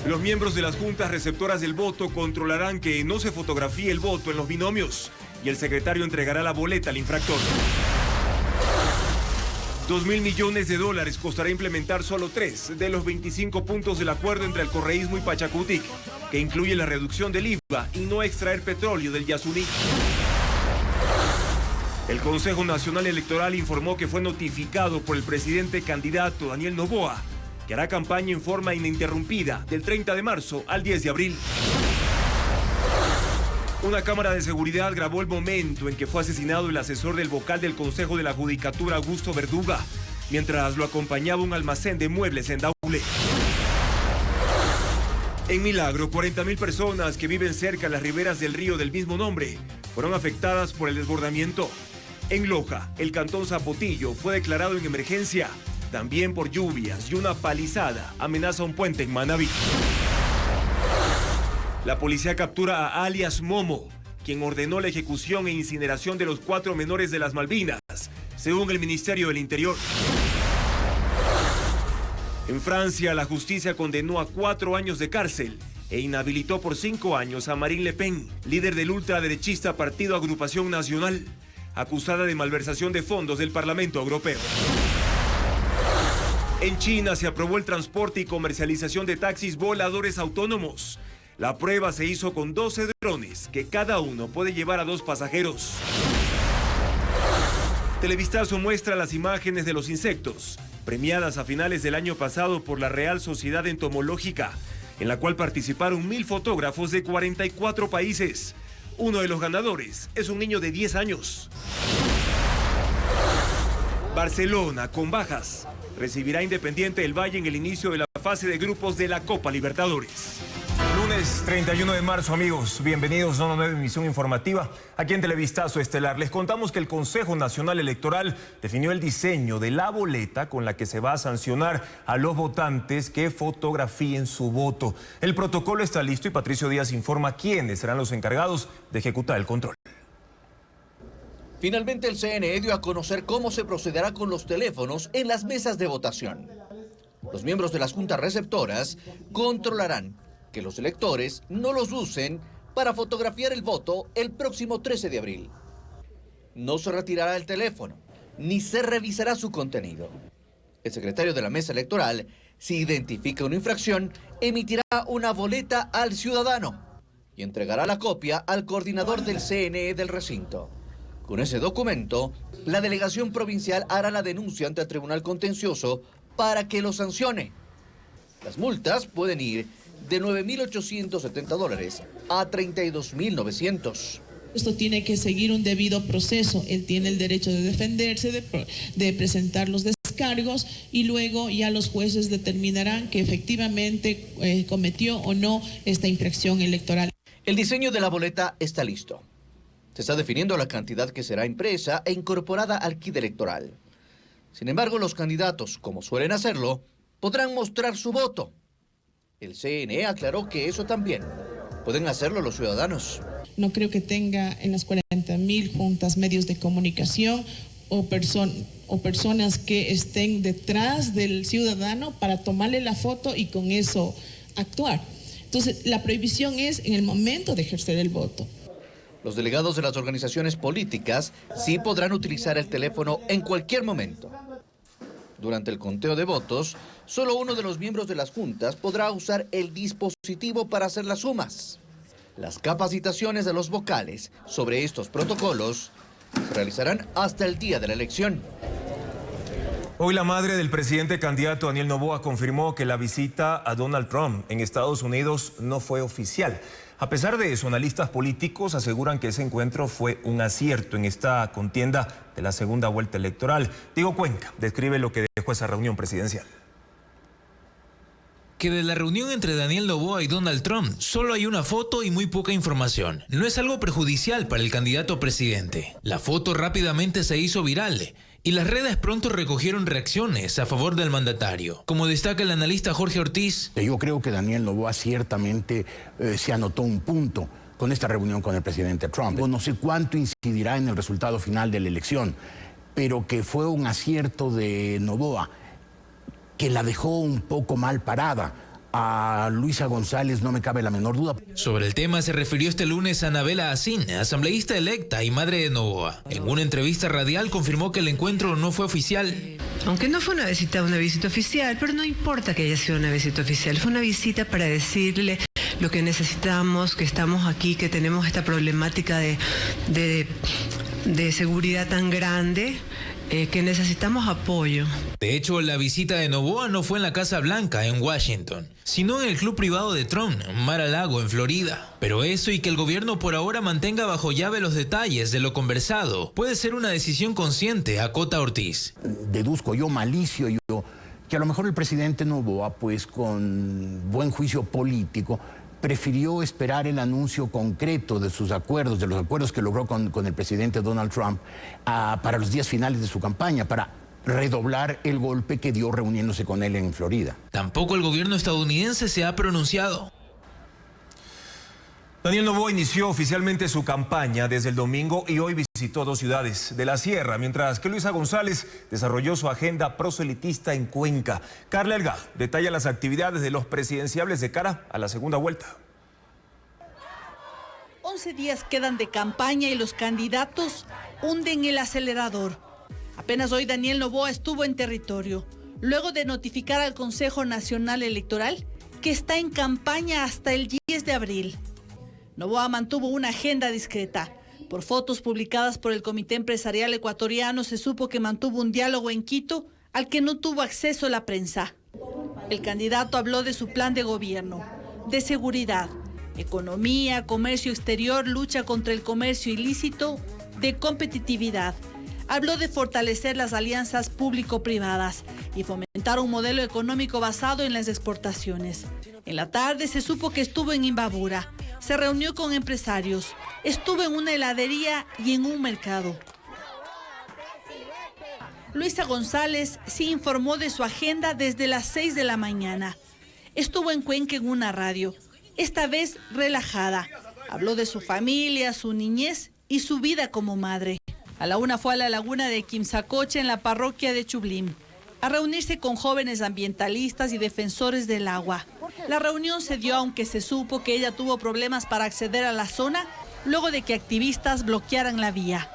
Los miembros de las juntas receptoras del voto controlarán que no se fotografíe el voto en los binomios y el secretario entregará la boleta al infractor. 2.000 millones de dólares costará implementar solo 3 de los 25 puntos del acuerdo entre el correísmo y Pachacutic, que incluye la reducción del IVA y no extraer petróleo del Yasuní. El Consejo Nacional Electoral informó que fue notificado por el presidente candidato Daniel Noboa, que hará campaña en forma ininterrumpida del 30 de marzo al 10 de abril. Una cámara de seguridad grabó el momento en que fue asesinado el asesor del vocal del Consejo de la Judicatura, Augusto Verduga, mientras lo acompañaba un almacén de muebles en Daule. En Milagro, 40.000 personas que viven cerca de las riberas del río del mismo nombre fueron afectadas por el desbordamiento. En Loja, el cantón Zapotillo fue declarado en emergencia, también por lluvias y una palizada amenaza un puente en Manabí. La policía captura a alias Momo, quien ordenó la ejecución e incineración de los 4 menores de las Malvinas, según el Ministerio del Interior. En Francia, la justicia condenó a 4 años de cárcel e inhabilitó por 5 años a Marine Le Pen, líder del ultraderechista Partido Agrupación Nacional, acusada de malversación de fondos del Parlamento Europeo. En China se aprobó el transporte y comercialización de taxis voladores autónomos. La prueba se hizo con 12 drones, que cada uno puede llevar a 2 pasajeros. Televistazo muestra las imágenes de los insectos, premiadas a finales del año pasado por la Real Sociedad Entomológica, en la cual participaron 1.000 fotógrafos de 44 países. Uno de los ganadores es un niño de 10 años. Barcelona, con bajas, recibirá Independiente del Valle en el inicio de la fase de grupos de la Copa Libertadores. Lunes 31 de marzo, amigos. Bienvenidos a una nueva emisión informativa. Aquí en Televistazo Estelar les contamos que el Consejo Nacional Electoral definió el diseño de la boleta con la que se va a sancionar a los votantes que fotografíen su voto. El protocolo está listo y Patricio Díaz informa quiénes serán los encargados de ejecutar el control. Finalmente el CNE dio a conocer cómo se procederá con los teléfonos en las mesas de votación. Los miembros de las juntas receptoras controlarán que los electores no los usen para fotografiar el voto el próximo 13 de abril. No se retirará el teléfono, ni se revisará su contenido. El secretario de la mesa electoral, si identifica una infracción, emitirá una boleta al ciudadano y entregará la copia al coordinador del CNE del recinto. Con ese documento, la delegación provincial hará la denuncia ante el Tribunal Contencioso para que lo sancione. Las multas pueden ir de $9.870 a $32.900. Esto tiene que seguir un debido proceso. Él tiene el derecho de defenderse, de presentar los descargos y luego ya los jueces determinarán que efectivamente cometió o no esta infracción electoral. El diseño de la boleta está listo. Se está definiendo la cantidad que será impresa e incorporada al kit electoral. Sin embargo, los candidatos, como suelen hacerlo, podrán mostrar su voto. El CNE aclaró que eso también pueden hacerlo los ciudadanos. No creo que tenga en las 40.000 juntas medios de comunicación o personas que estén detrás del ciudadano para tomarle la foto y con eso actuar. Entonces, la prohibición es en el momento de ejercer el voto. Los delegados de las organizaciones políticas sí podrán utilizar el teléfono en cualquier momento. Durante el conteo de votos, solo uno de los miembros de las juntas podrá usar el dispositivo para hacer las sumas. Las capacitaciones de los vocales sobre estos protocolos se realizarán hasta el día de la elección. Hoy la madre del presidente candidato Daniel Noboa confirmó que la visita a Donald Trump en Estados Unidos no fue oficial. A pesar de eso, analistas políticos aseguran que ese encuentro fue un acierto en esta contienda de la segunda vuelta electoral. Diego Cuenca describe lo que dejó esa reunión presidencial. Que de la reunión entre Daniel Noboa y Donald Trump solo hay una foto y muy poca información. No es algo perjudicial para el candidato a presidente. La foto rápidamente se hizo viral y las redes pronto recogieron reacciones a favor del mandatario. Como destaca el analista Jorge Ortiz. Yo creo que Daniel Noboa ciertamente se anotó un punto con esta reunión con el presidente Trump. No sé cuánto incidirá en el resultado final de la elección, pero que fue un acierto de Noboa, que la dejó un poco mal parada A Luisa González no me cabe la menor duda. Sobre el tema se refirió este lunes Anabela Asín, asambleísta electa y madre de Noboa. En una entrevista radial confirmó que el encuentro no fue oficial. Aunque no fue una visita oficial, pero no importa que haya sido una visita oficial. Fue una visita para decirle lo que necesitamos, que estamos aquí, que tenemos esta problemática de seguridad tan grande, que necesitamos apoyo. De hecho, la visita de Noboa no fue en la Casa Blanca, en Washington, sino en el club privado de Trump, Mar-a-Lago, en Florida. Pero eso y que el gobierno por ahora mantenga bajo llave los detalles de lo conversado puede ser una decisión consciente, acota Ortiz. Deduzco yo, malicio yo, que a lo mejor el presidente Noboa, pues con buen juicio político, prefirió esperar el anuncio concreto de sus acuerdos, de los acuerdos que logró con el presidente Donald Trump para los días finales de su campaña, para redoblar el golpe que dio reuniéndose con él en Florida. Tampoco el gobierno estadounidense se ha pronunciado. Daniel Noboa inició oficialmente su campaña desde el domingo y hoy visitó 2 ciudades de la Sierra, mientras que Luisa González desarrolló su agenda proselitista en Cuenca. Carla Elga detalla las actividades de los presidenciables de cara a la segunda vuelta. 11 días quedan de campaña y los candidatos hunden el acelerador. Apenas hoy Daniel Noboa estuvo en territorio, luego de notificar al Consejo Nacional Electoral que está en campaña hasta el 10 de abril. Noboa mantuvo una agenda discreta. Por fotos publicadas por el Comité Empresarial Ecuatoriano se supo que mantuvo un diálogo en Quito al que no tuvo acceso la prensa. El candidato habló de su plan de gobierno, de seguridad, economía, comercio exterior, lucha contra el comercio ilícito, de competitividad. Habló de fortalecer las alianzas público-privadas y fomentar un modelo económico basado en las exportaciones. En la tarde se supo que estuvo en Imbabura. Se reunió con empresarios, estuvo en una heladería y en un mercado. Luisa González sí informó de su agenda desde las 6 de la mañana. Estuvo en Cuenca en una radio, esta vez relajada. Habló de su familia, su niñez y su vida como madre. A la 1 fue a la laguna de Quimsacocha en la parroquia de Chublim, a reunirse con jóvenes ambientalistas y defensores del agua. La reunión se dio aunque se supo que ella tuvo problemas para acceder a la zona luego de que activistas bloquearan la vía.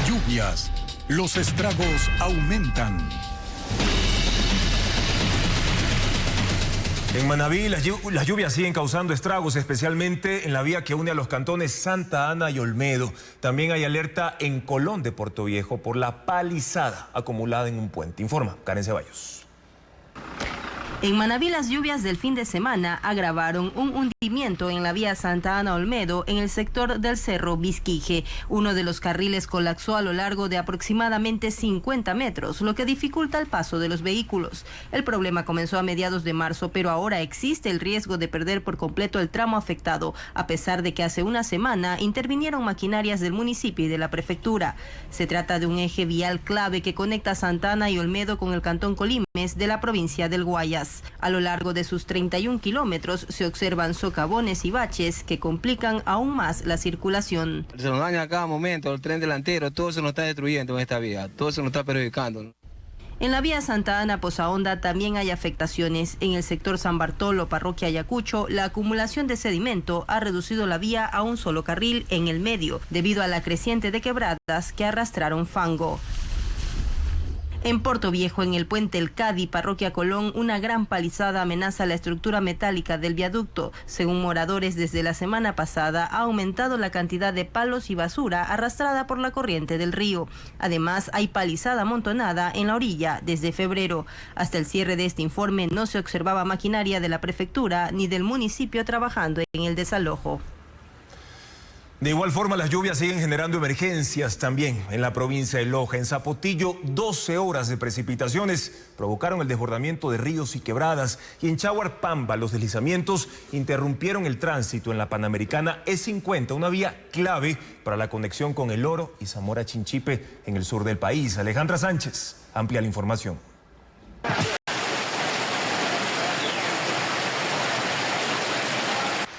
Lluvias. Los estragos aumentan. En Manabí las lluvias siguen causando estragos, especialmente en la vía que une a los cantones Santa Ana y Olmedo. También hay alerta en Colón de Portoviejo por la palizada acumulada en un puente. Informa Karen Ceballos. En Manabí las lluvias del fin de semana agravaron un hundimiento en la vía Santa Ana Olmedo en el sector del Cerro Vizquije. Uno de los carriles colapsó a lo largo de aproximadamente 50 metros, lo que dificulta el paso de los vehículos. El problema comenzó a mediados de marzo, pero ahora existe el riesgo de perder por completo el tramo afectado, a pesar de que hace una semana intervinieron maquinarias del municipio y de la prefectura. Se trata de un eje vial clave que conecta Santa Ana y Olmedo con el cantón Colimes de la provincia del Guayas. A lo largo de sus 31 kilómetros se observan socavones y baches que complican aún más la circulación. Se nos daña a cada momento el tren delantero, todo se nos está destruyendo en esta vía, todo se nos está perjudicando. En la vía Santa Ana Posaonda también hay afectaciones. En el sector San Bartolo, parroquia Ayacucho, la acumulación de sedimento ha reducido la vía a un solo carril en el medio, debido a la creciente de quebradas que arrastraron fango. En Portoviejo, en el puente El Cadi, parroquia Colón, una gran palizada amenaza la estructura metálica del viaducto. Según moradores, desde la semana pasada ha aumentado la cantidad de palos y basura arrastrada por la corriente del río. Además, hay palizada amontonada en la orilla desde febrero. Hasta el cierre de este informe no se observaba maquinaria de la prefectura ni del municipio trabajando en el desalojo. De igual forma, las lluvias siguen generando emergencias también en la provincia de Loja. En Zapotillo, 12 horas de precipitaciones provocaron el desbordamiento de ríos y quebradas. Y en Chahuarpamba, los deslizamientos interrumpieron el tránsito en la Panamericana E50, una vía clave para la conexión con El Oro y Zamora Chinchipe en el sur del país. Alejandra Sánchez amplia la información.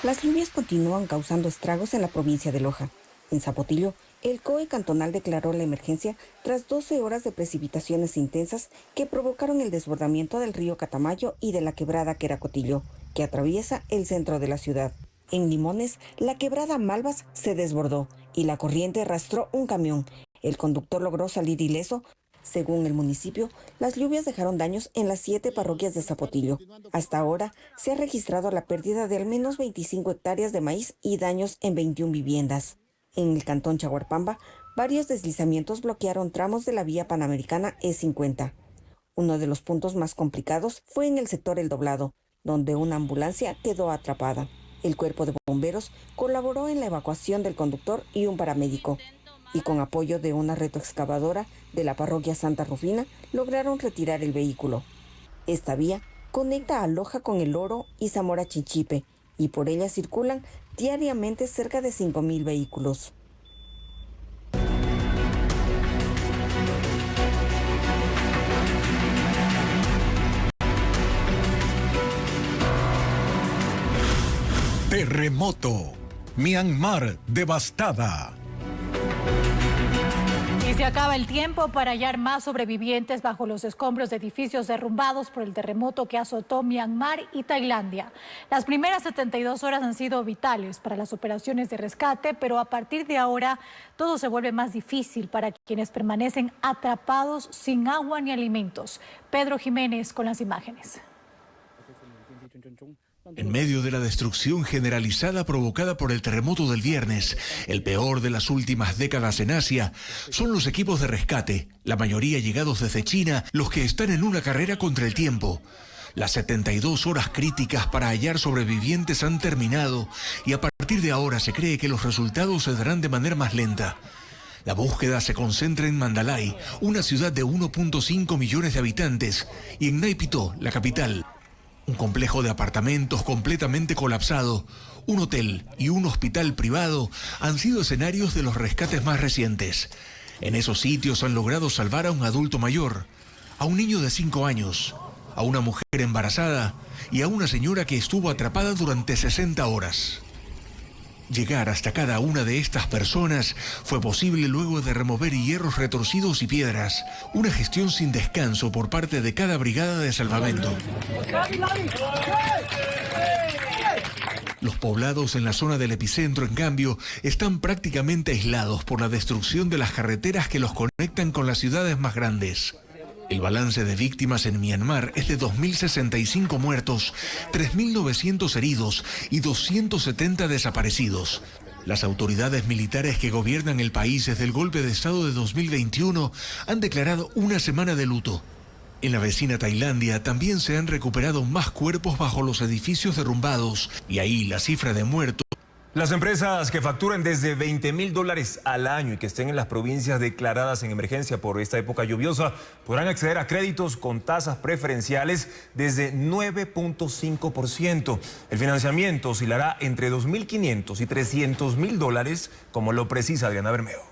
Las lluvias continúan causando estragos en la provincia de Loja. En Zapotillo, el COE cantonal declaró la emergencia tras 12 horas de precipitaciones intensas que provocaron el desbordamiento del río Catamayo y de la quebrada Queracotillo, que atraviesa el centro de la ciudad. En Limones, la quebrada Malvas se desbordó y la corriente arrastró un camión. El conductor logró salir ileso. Según el municipio, las lluvias dejaron daños en las 7 parroquias de Zapotillo. Hasta ahora se ha registrado la pérdida de al menos 25 hectáreas de maíz y daños en 21 viviendas. En el cantón Chaguarpamba, varios deslizamientos bloquearon tramos de la vía panamericana E50. Uno de los puntos más complicados fue en el sector El Doblado, donde una ambulancia quedó atrapada. El cuerpo de bomberos colaboró en la evacuación del conductor y un paramédico, y con apoyo de una retroexcavadora de la parroquia Santa Rufina, lograron retirar el vehículo. Esta vía conecta a Loja con El Oro y Zamora Chinchipe, y por ella circulan diariamente cerca de 5,000 vehículos. Terremoto. Myanmar devastada. Y se acaba el tiempo para hallar más sobrevivientes bajo los escombros de edificios derrumbados por el terremoto que azotó Myanmar y Tailandia. Las primeras 72 horas han sido vitales para las operaciones de rescate, pero a partir de ahora todo se vuelve más difícil para quienes permanecen atrapados sin agua ni alimentos. Pedro Jiménez con las imágenes. En medio de la destrucción generalizada provocada por el terremoto del viernes, el peor de las últimas décadas en Asia, son los equipos de rescate, la mayoría llegados desde China, los que están en una carrera contra el tiempo. Las 72 horas críticas para hallar sobrevivientes han terminado y a partir de ahora se cree que los resultados se darán de manera más lenta. La búsqueda se concentra en Mandalay, una ciudad de 1.5 millones de habitantes, y en Nay Pyi Taw, la capital. Un complejo de apartamentos completamente colapsado, un hotel y un hospital privado han sido escenarios de los rescates más recientes. En esos sitios han logrado salvar a un adulto mayor, a un niño de 5 años, a una mujer embarazada y a una señora que estuvo atrapada durante 60 horas. Llegar hasta cada una de estas personas fue posible luego de remover hierros retorcidos y piedras, una gestión sin descanso por parte de cada brigada de salvamento. Los poblados en la zona del epicentro, en cambio, están prácticamente aislados por la destrucción de las carreteras que los conectan con las ciudades más grandes. El balance de víctimas en Myanmar es de 2.065 muertos, 3.900 heridos y 270 desaparecidos. Las autoridades militares que gobiernan el país desde el golpe de Estado de 2021 han declarado una semana de luto. En la vecina Tailandia también se han recuperado más cuerpos bajo los edificios derrumbados y ahí la cifra de muertos. Las empresas que facturan desde $20,000 al año y que estén en las provincias declaradas en emergencia por esta época lluviosa podrán acceder a créditos con tasas preferenciales desde 9.5%. El financiamiento oscilará entre $2.500 y $300,000, como lo precisa Diana Bermeo.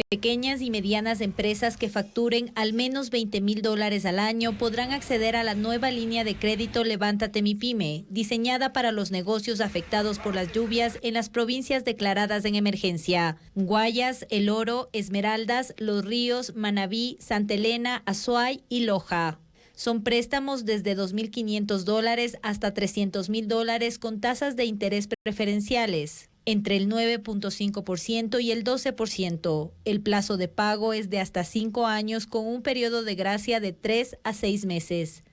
Pequeñas y medianas empresas que facturen al menos $20,000 al año podrán acceder a la nueva línea de crédito Levántate Mi Pyme, diseñada para los negocios afectados por las lluvias en las provincias declaradas en emergencia: Guayas, El Oro, Esmeraldas, Los Ríos, Manabí, Santa Elena, Azuay y Loja. Son préstamos desde $2.500 hasta $300,000 con tasas de interés preferenciales entre el 9.5% y el 12%. El plazo de pago es de hasta 5 años con un periodo de gracia de 3 a 6 meses.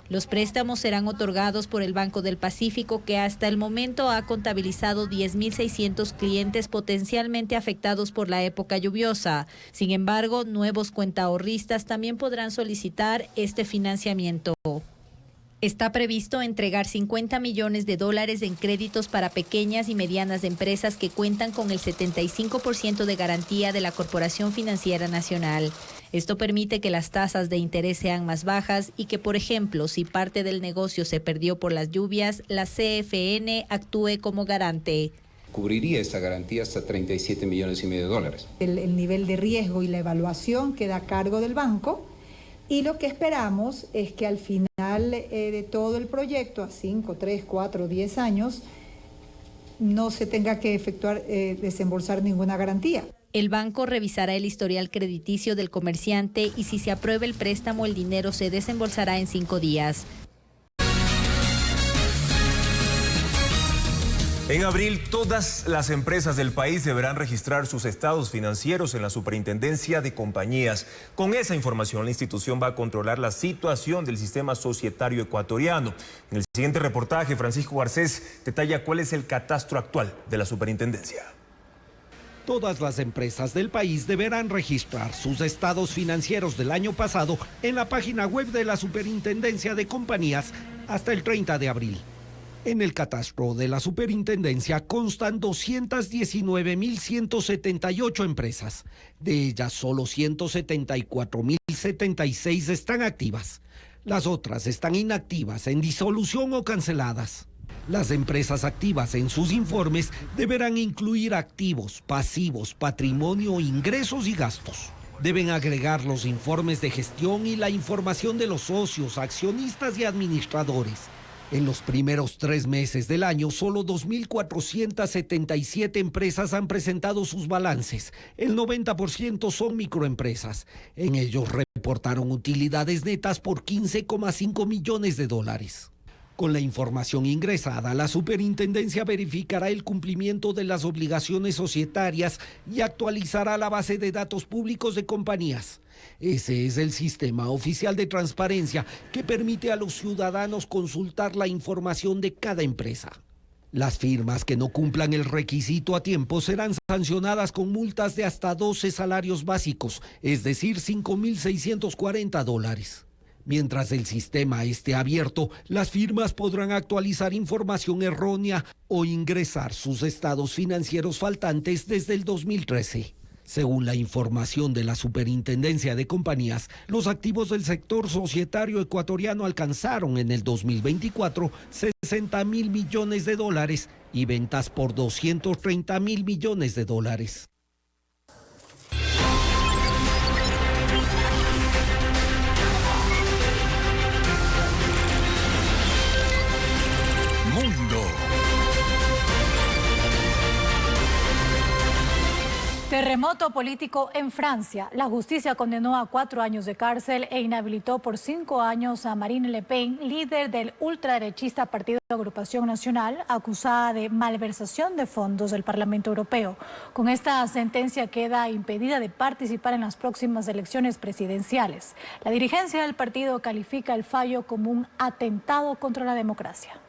Los préstamos serán otorgados por el Banco del Pacífico, que hasta el momento ha contabilizado 10.600 clientes potencialmente afectados por la época lluviosa. Sin embargo, nuevos cuentaahorristas también podrán solicitar este financiamiento. Está previsto entregar $50 millones en créditos para pequeñas y medianas empresas que cuentan con el 75% de garantía de la Corporación Financiera Nacional. Esto permite que las tasas de interés sean más bajas y que, por ejemplo, si parte del negocio se perdió por las lluvias, la CFN actúe como garante. Cubriría esa garantía hasta $37,5 millones. El nivel de riesgo y la evaluación queda a cargo del banco, Y lo que esperamos es que al final de todo el proyecto, a 5, 3, 4, 10 años, no se tenga que desembolsar ninguna garantía. El banco revisará el historial crediticio del comerciante y si se aprueba el préstamo, el dinero se desembolsará en 5 días. En abril, todas las empresas del país deberán registrar sus estados financieros en la Superintendencia de Compañías. Con esa información, la institución va a controlar la situación del sistema societario ecuatoriano. En el siguiente reportaje, Francisco Garcés detalla cuál es el catastro actual de la Superintendencia. Todas las empresas del país deberán registrar sus estados financieros del año pasado en la página web de la Superintendencia de Compañías hasta el 30 de abril. En el catastro de la superintendencia constan 219.178 empresas. De ellas, solo 174.076 están activas. Las otras están inactivas, en disolución o canceladas. Las empresas activas en sus informes deberán incluir activos, pasivos, patrimonio, ingresos y gastos. Deben agregar los informes de gestión y la información de los socios, accionistas y administradores. En los primeros 3 meses del año, solo 2.477 empresas han presentado sus balances. El 90% son microempresas. En ellos reportaron utilidades netas por $15,5 millones. Con la información ingresada, la superintendencia verificará el cumplimiento de las obligaciones societarias y actualizará la base de datos públicos de compañías. Ese es el sistema oficial de transparencia que permite a los ciudadanos consultar la información de cada empresa. Las firmas que no cumplan el requisito a tiempo serán sancionadas con multas de hasta 12 salarios básicos, es decir, $5.640. Mientras el sistema esté abierto, las firmas podrán actualizar información errónea o ingresar sus estados financieros faltantes desde el 2013. Según la información de la Superintendencia de Compañías, los activos del sector societario ecuatoriano alcanzaron en el 2024 $60.000 millones y ventas por $230.000 millones. Terremoto político en Francia. La justicia condenó a 4 años de cárcel e inhabilitó por 5 años a Marine Le Pen, líder del ultraderechista Partido de Agrupación Nacional, acusada de malversación de fondos del Parlamento Europeo. Con esta sentencia queda impedida de participar en las próximas elecciones presidenciales. La dirigencia del partido califica el fallo como un atentado contra la democracia.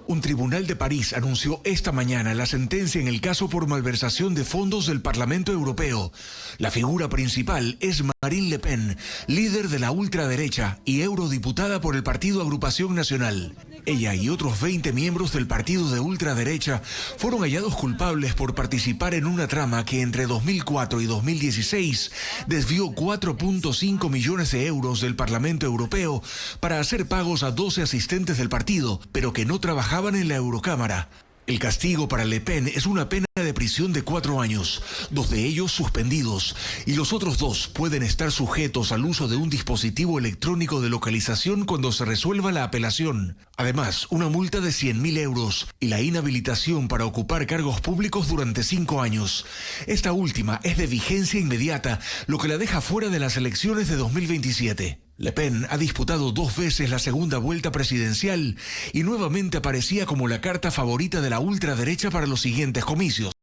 Un tribunal de París anunció esta mañana la sentencia en el caso por malversación de fondos del Parlamento Europeo. La figura principal es Marine Le Pen, líder de la ultraderecha y eurodiputada por el Partido Agrupación Nacional. Ella y otros 20 miembros del partido de ultraderecha fueron hallados culpables por participar en una trama que entre 2004 y 2016 desvió 4.5 millones de euros del Parlamento Europeo para hacer pagos a 12 asistentes del partido, pero que no trabajaban en la Eurocámara. El castigo para Le Pen es una pena de prisión de 4 años, 2 de ellos suspendidos, y los otros 2 pueden estar sujetos al uso de un dispositivo electrónico de localización cuando se resuelva la apelación. Además, una multa de 100.000 euros y la inhabilitación para ocupar cargos públicos durante 5 años. Esta última es de vigencia inmediata, lo que la deja fuera de las elecciones de 2027. Le Pen ha disputado 2 veces la segunda vuelta presidencial y nuevamente aparecía como la carta favorita de la ultraderecha para los siguientes comicios.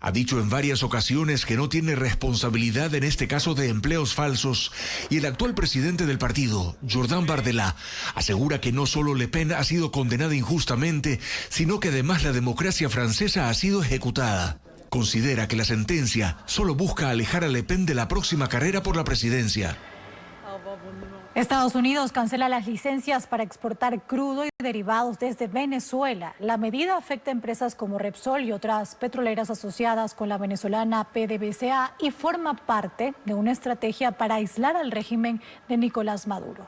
Ha dicho en varias ocasiones que no tiene responsabilidad en este caso de empleos falsos y el actual presidente del partido, Jordan Bardella, asegura que no solo Le Pen ha sido condenada injustamente, sino que además la democracia francesa ha sido ejecutada. Considera que la sentencia solo busca alejar a Le Pen de la próxima carrera por la presidencia. Estados Unidos cancela las licencias para exportar crudo y derivados desde Venezuela. La medida afecta a empresas como Repsol y otras petroleras asociadas con la venezolana PDVSA y forma parte de una estrategia para aislar al régimen de Nicolás Maduro.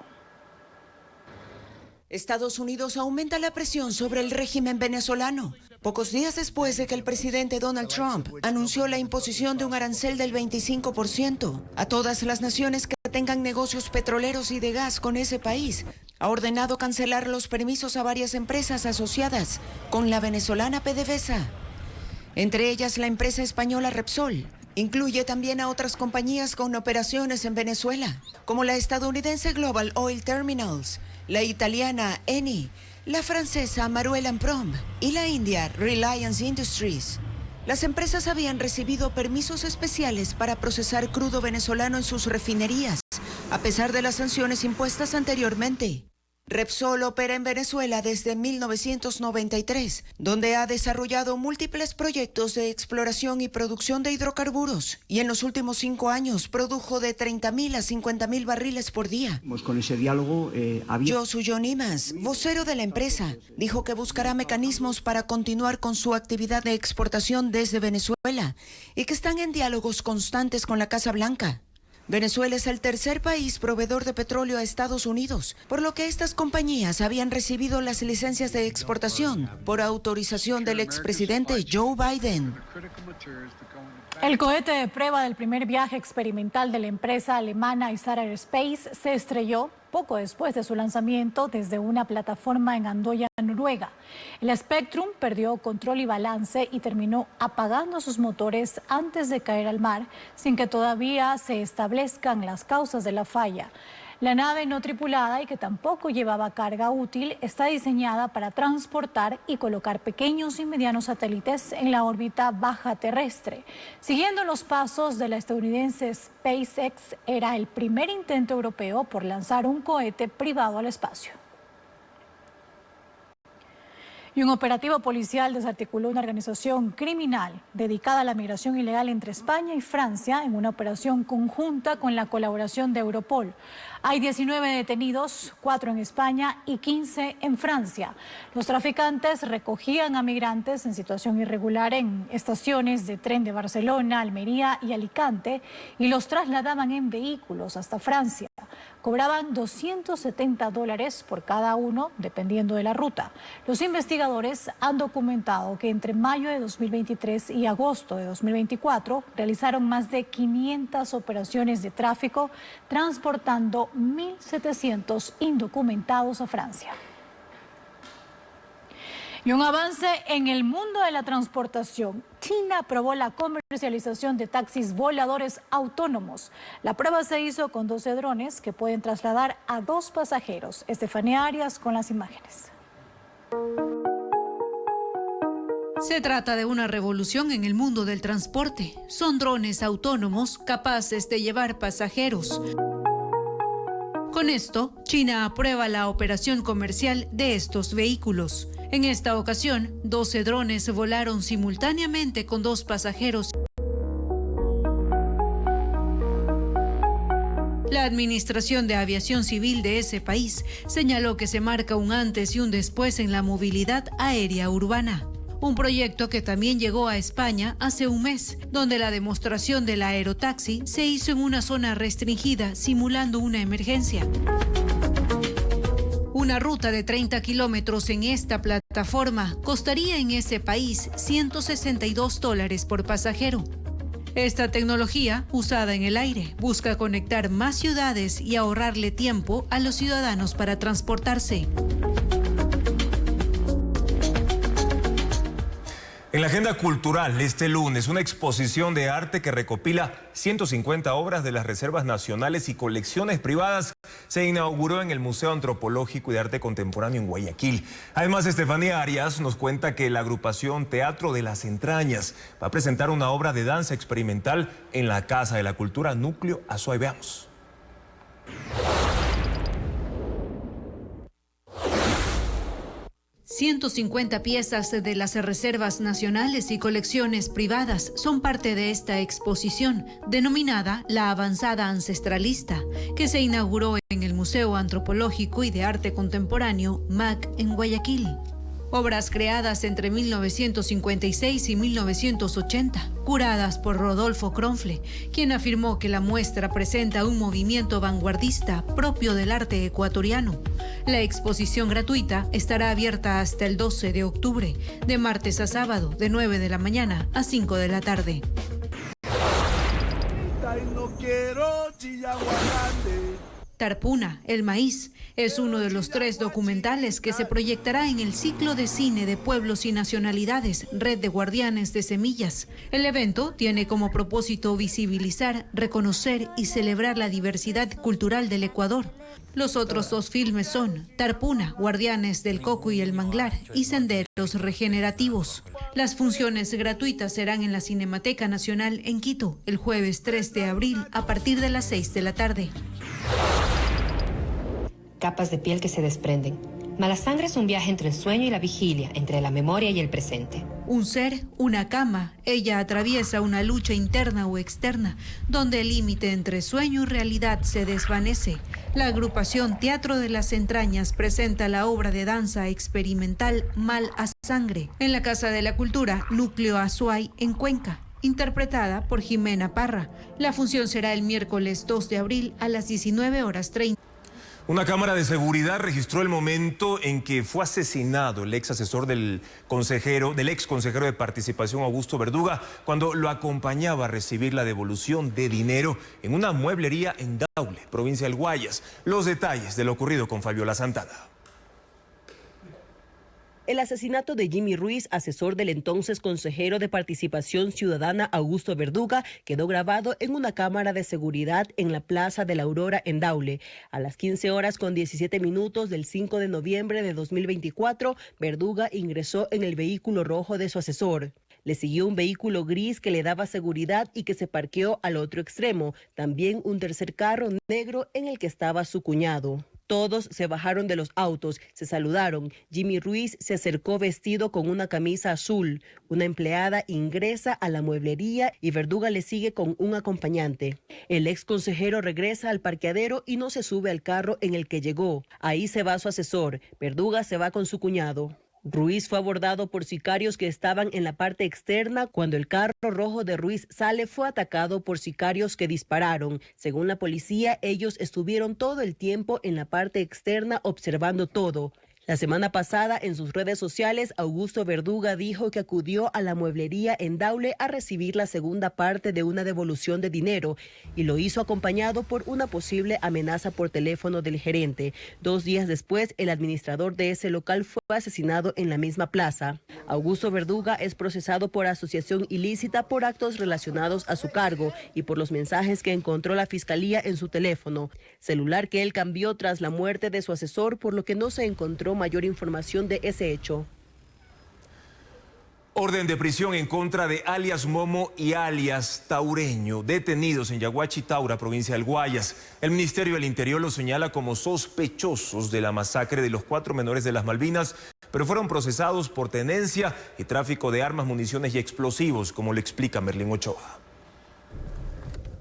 Estados Unidos aumenta la presión sobre el régimen venezolano. Pocos días después de que el presidente Donald Trump anunció la imposición de un arancel del 25% a todas las naciones que tengan negocios petroleros y de gas con ese país, ha ordenado cancelar los permisos a varias empresas asociadas con la venezolana PDVSA, entre ellas la empresa española Repsol. Incluye también a otras compañías con operaciones en Venezuela, como la estadounidense Global Oil Terminals, la italiana Eni, la francesa Maruel & Prom y la india Reliance Industries. Las empresas habían recibido permisos especiales para procesar crudo venezolano en sus refinerías, a pesar de las sanciones impuestas anteriormente. Repsol opera en Venezuela desde 1993, donde ha desarrollado múltiples proyectos de exploración y producción de hidrocarburos, y en los últimos 5 años produjo de 30.000 a 50.000 barriles por día. Con ese diálogo Josu Nimas, vocero de la empresa, dijo que buscará mecanismos para continuar con su actividad de exportación desde Venezuela y que están en diálogos constantes con la Casa Blanca. Venezuela es el tercer país proveedor de petróleo a Estados Unidos, por lo que estas compañías habían recibido las licencias de exportación por autorización del expresidente Joe Biden. El cohete de prueba del primer viaje experimental de la empresa alemana Isar Aerospace se estrelló poco después de su lanzamiento desde una plataforma en Andoya, Noruega. El Spectrum perdió control y balance y terminó apagando sus motores antes de caer al mar, sin que todavía se establezcan las causas de la falla. La nave no tripulada y que tampoco llevaba carga útil está diseñada para transportar y colocar pequeños y medianos satélites en la órbita baja terrestre. Siguiendo los pasos de la estadounidense SpaceX, era el primer intento europeo por lanzar un cohete privado al espacio. Y un operativo policial desarticuló una organización criminal dedicada a la migración ilegal entre España y Francia en una operación conjunta con la colaboración de Europol. Hay 19 detenidos, 4 en España y 15 en Francia. Los traficantes recogían a migrantes en situación irregular en estaciones de tren de Barcelona, Almería y Alicante y los trasladaban en vehículos hasta Francia. Cobraban $270 por cada uno, dependiendo de la ruta. Los investigadores han documentado que entre mayo de 2023 y agosto de 2024 realizaron más de 500 operaciones de tráfico, transportando 1.700 indocumentados a Francia. Y un avance en el mundo de la transportación. China aprobó la comercialización de taxis voladores autónomos. La prueba se hizo con 12 drones que pueden trasladar a 2 pasajeros. Estefanía Arias con las imágenes. Se trata de una revolución en el mundo del transporte. Son drones autónomos capaces de llevar pasajeros. Con esto, China aprueba la operación comercial de estos vehículos. En esta ocasión, 12 drones volaron simultáneamente con 2 pasajeros. La Administración de Aviación Civil de ese país señaló que se marca un antes y un después en la movilidad aérea urbana. Un proyecto que también llegó a España hace un mes, donde la demostración del aerotaxi se hizo en una zona restringida, simulando una emergencia. Una ruta de 30 kilómetros en esta plataforma costaría en ese país $162 por pasajero. Esta tecnología, usada en el aire, busca conectar más ciudades y ahorrarle tiempo a los ciudadanos para transportarse. En la agenda cultural, este lunes, una exposición de arte que recopila 150 obras de las reservas nacionales y colecciones privadas se inauguró en el Museo Antropológico y de Arte Contemporáneo en Guayaquil. Además, Estefanía Arias nos cuenta que la agrupación Teatro de las Entrañas va a presentar una obra de danza experimental en la Casa de la Cultura Núcleo Azuay. Veamos. 150 piezas de las reservas nacionales y colecciones privadas son parte de esta exposición, denominada La Avanzada Ancestralista, que se inauguró en el Museo Antropológico y de Arte Contemporáneo, MAC, en Guayaquil. obras creadas entre 1956 y 1980, curadas por Rodolfo Kronfle, quien afirmó que la muestra presenta un movimiento vanguardista propio del arte ecuatoriano. La exposición gratuita estará abierta hasta el 12 de octubre, de martes a sábado, de 9 de la mañana a 5 de la tarde. Tarpuna, el maíz, es uno de los 3 documentales que se proyectará en el ciclo de cine de pueblos y nacionalidades, Red de Guardianes de Semillas. El evento tiene como propósito visibilizar, reconocer y celebrar la diversidad cultural del Ecuador. Los otros 2 filmes son Tarpuna, Guardianes del Coco y el Manglar, y Senderos Regenerativos. Las funciones gratuitas serán en la Cinemateca Nacional en Quito, el jueves 3 de abril a partir de las 6 de la tarde. Capas de piel que se desprenden. Mala sangre es un viaje entre el sueño y la vigilia, entre la memoria y el presente. Un ser, una cama. Ella atraviesa una lucha interna o externa, donde el límite entre sueño y realidad se desvanece. La agrupación Teatro de las Entrañas presenta la obra de danza experimental Mal a Sangre en la Casa de la Cultura Núcleo Azuay en Cuenca, interpretada por Jimena Parra. La función será el miércoles 2 de abril a las 19:30. Una cámara de seguridad registró el momento en que fue asesinado el ex asesor del ex consejero de Participación, Augusto Verduga, cuando lo acompañaba a recibir la devolución de dinero en una mueblería en Daule, provincia del Guayas. Los detalles de lo ocurrido con Fabiola Santana. El asesinato de Jimmy Ruiz, asesor del entonces consejero de Participación Ciudadana Augusto Verduga, quedó grabado en una cámara de seguridad en la Plaza de la Aurora en Daule. A las 15:17 del 5 de noviembre de 2024, Verduga ingresó en el vehículo rojo de su asesor. Le siguió un vehículo gris que le daba seguridad y que se parqueó al otro extremo. También un tercer carro negro en el que estaba su cuñado. Todos se bajaron de los autos, se saludaron. Jimmy Ruiz se acercó vestido con una camisa azul. Una empleada ingresa a la mueblería y Verduga le sigue con un acompañante. El ex consejero regresa al parqueadero y no se sube al carro en el que llegó. Ahí se va su asesor. Verduga se va con su cuñado. Ruiz fue abordado por sicarios que estaban en la parte externa. Cuando el carro rojo de Ruiz sale, fue atacado por sicarios que dispararon. Según la policía, ellos estuvieron todo el tiempo en la parte externa observando todo. La semana pasada, en sus redes sociales, Augusto Verduga dijo que acudió a la mueblería en Daule a recibir la segunda parte de una devolución de dinero y lo hizo acompañado por una posible amenaza por teléfono del gerente. 2 días después, el administrador de ese local fue asesinado en la misma plaza. Augusto Verduga es procesado por asociación ilícita por actos relacionados a su cargo y por los mensajes que encontró la fiscalía en su teléfono, celular que él cambió tras la muerte de su asesor, por lo que no se encontró mayor información de ese hecho. Orden de prisión en contra de alias Momo y alias Taureño, detenidos en Yaguachi, Taura, provincia del Guayas. El Ministerio del Interior los señala como sospechosos de la masacre de los 4 menores de las Malvinas, pero fueron procesados por tenencia y tráfico de armas, municiones y explosivos, como le explica Merlin Ochoa.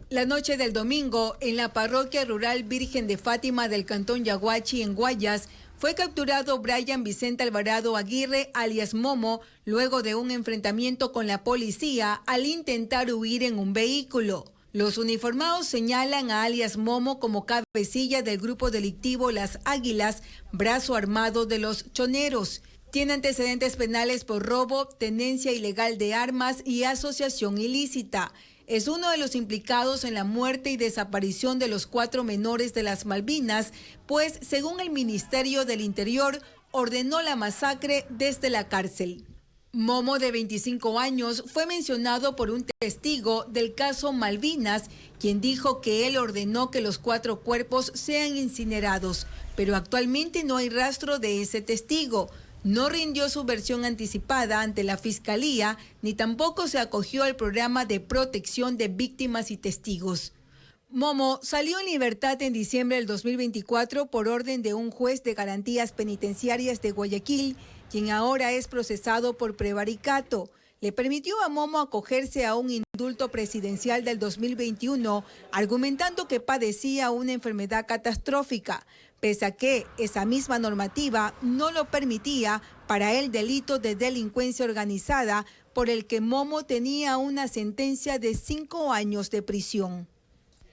La noche del domingo, en la parroquia rural Virgen de Fátima del cantón Yaguachi, en Guayas, fue capturado Brian Vicente Alvarado Aguirre, alias Momo, luego de un enfrentamiento con la policía al intentar huir en un vehículo. Los uniformados señalan a alias Momo como cabecilla del grupo delictivo Las Águilas, brazo armado de los choneros. Tiene antecedentes penales por robo, tenencia ilegal de armas y asociación ilícita. Es uno de los implicados en la muerte y desaparición de los 4 menores de las Malvinas, pues, según el Ministerio del Interior, ordenó la masacre desde la cárcel. Momo, de 25 años, fue mencionado por un testigo del caso Malvinas, quien dijo que él ordenó que los 4 cuerpos sean incinerados, pero actualmente no hay rastro de ese testigo. No rindió su versión anticipada ante la Fiscalía, ni tampoco se acogió al programa de protección de víctimas y testigos. Momo salió en libertad en diciembre del 2024 por orden de un juez de garantías penitenciarias de Guayaquil, quien ahora es procesado por prevaricato. Le permitió a Momo acogerse a un indulto presidencial del 2021, argumentando que padecía una enfermedad catastrófica, pese a que esa misma normativa no lo permitía para el delito de delincuencia organizada, por el que Momo tenía una sentencia de 5 años de prisión.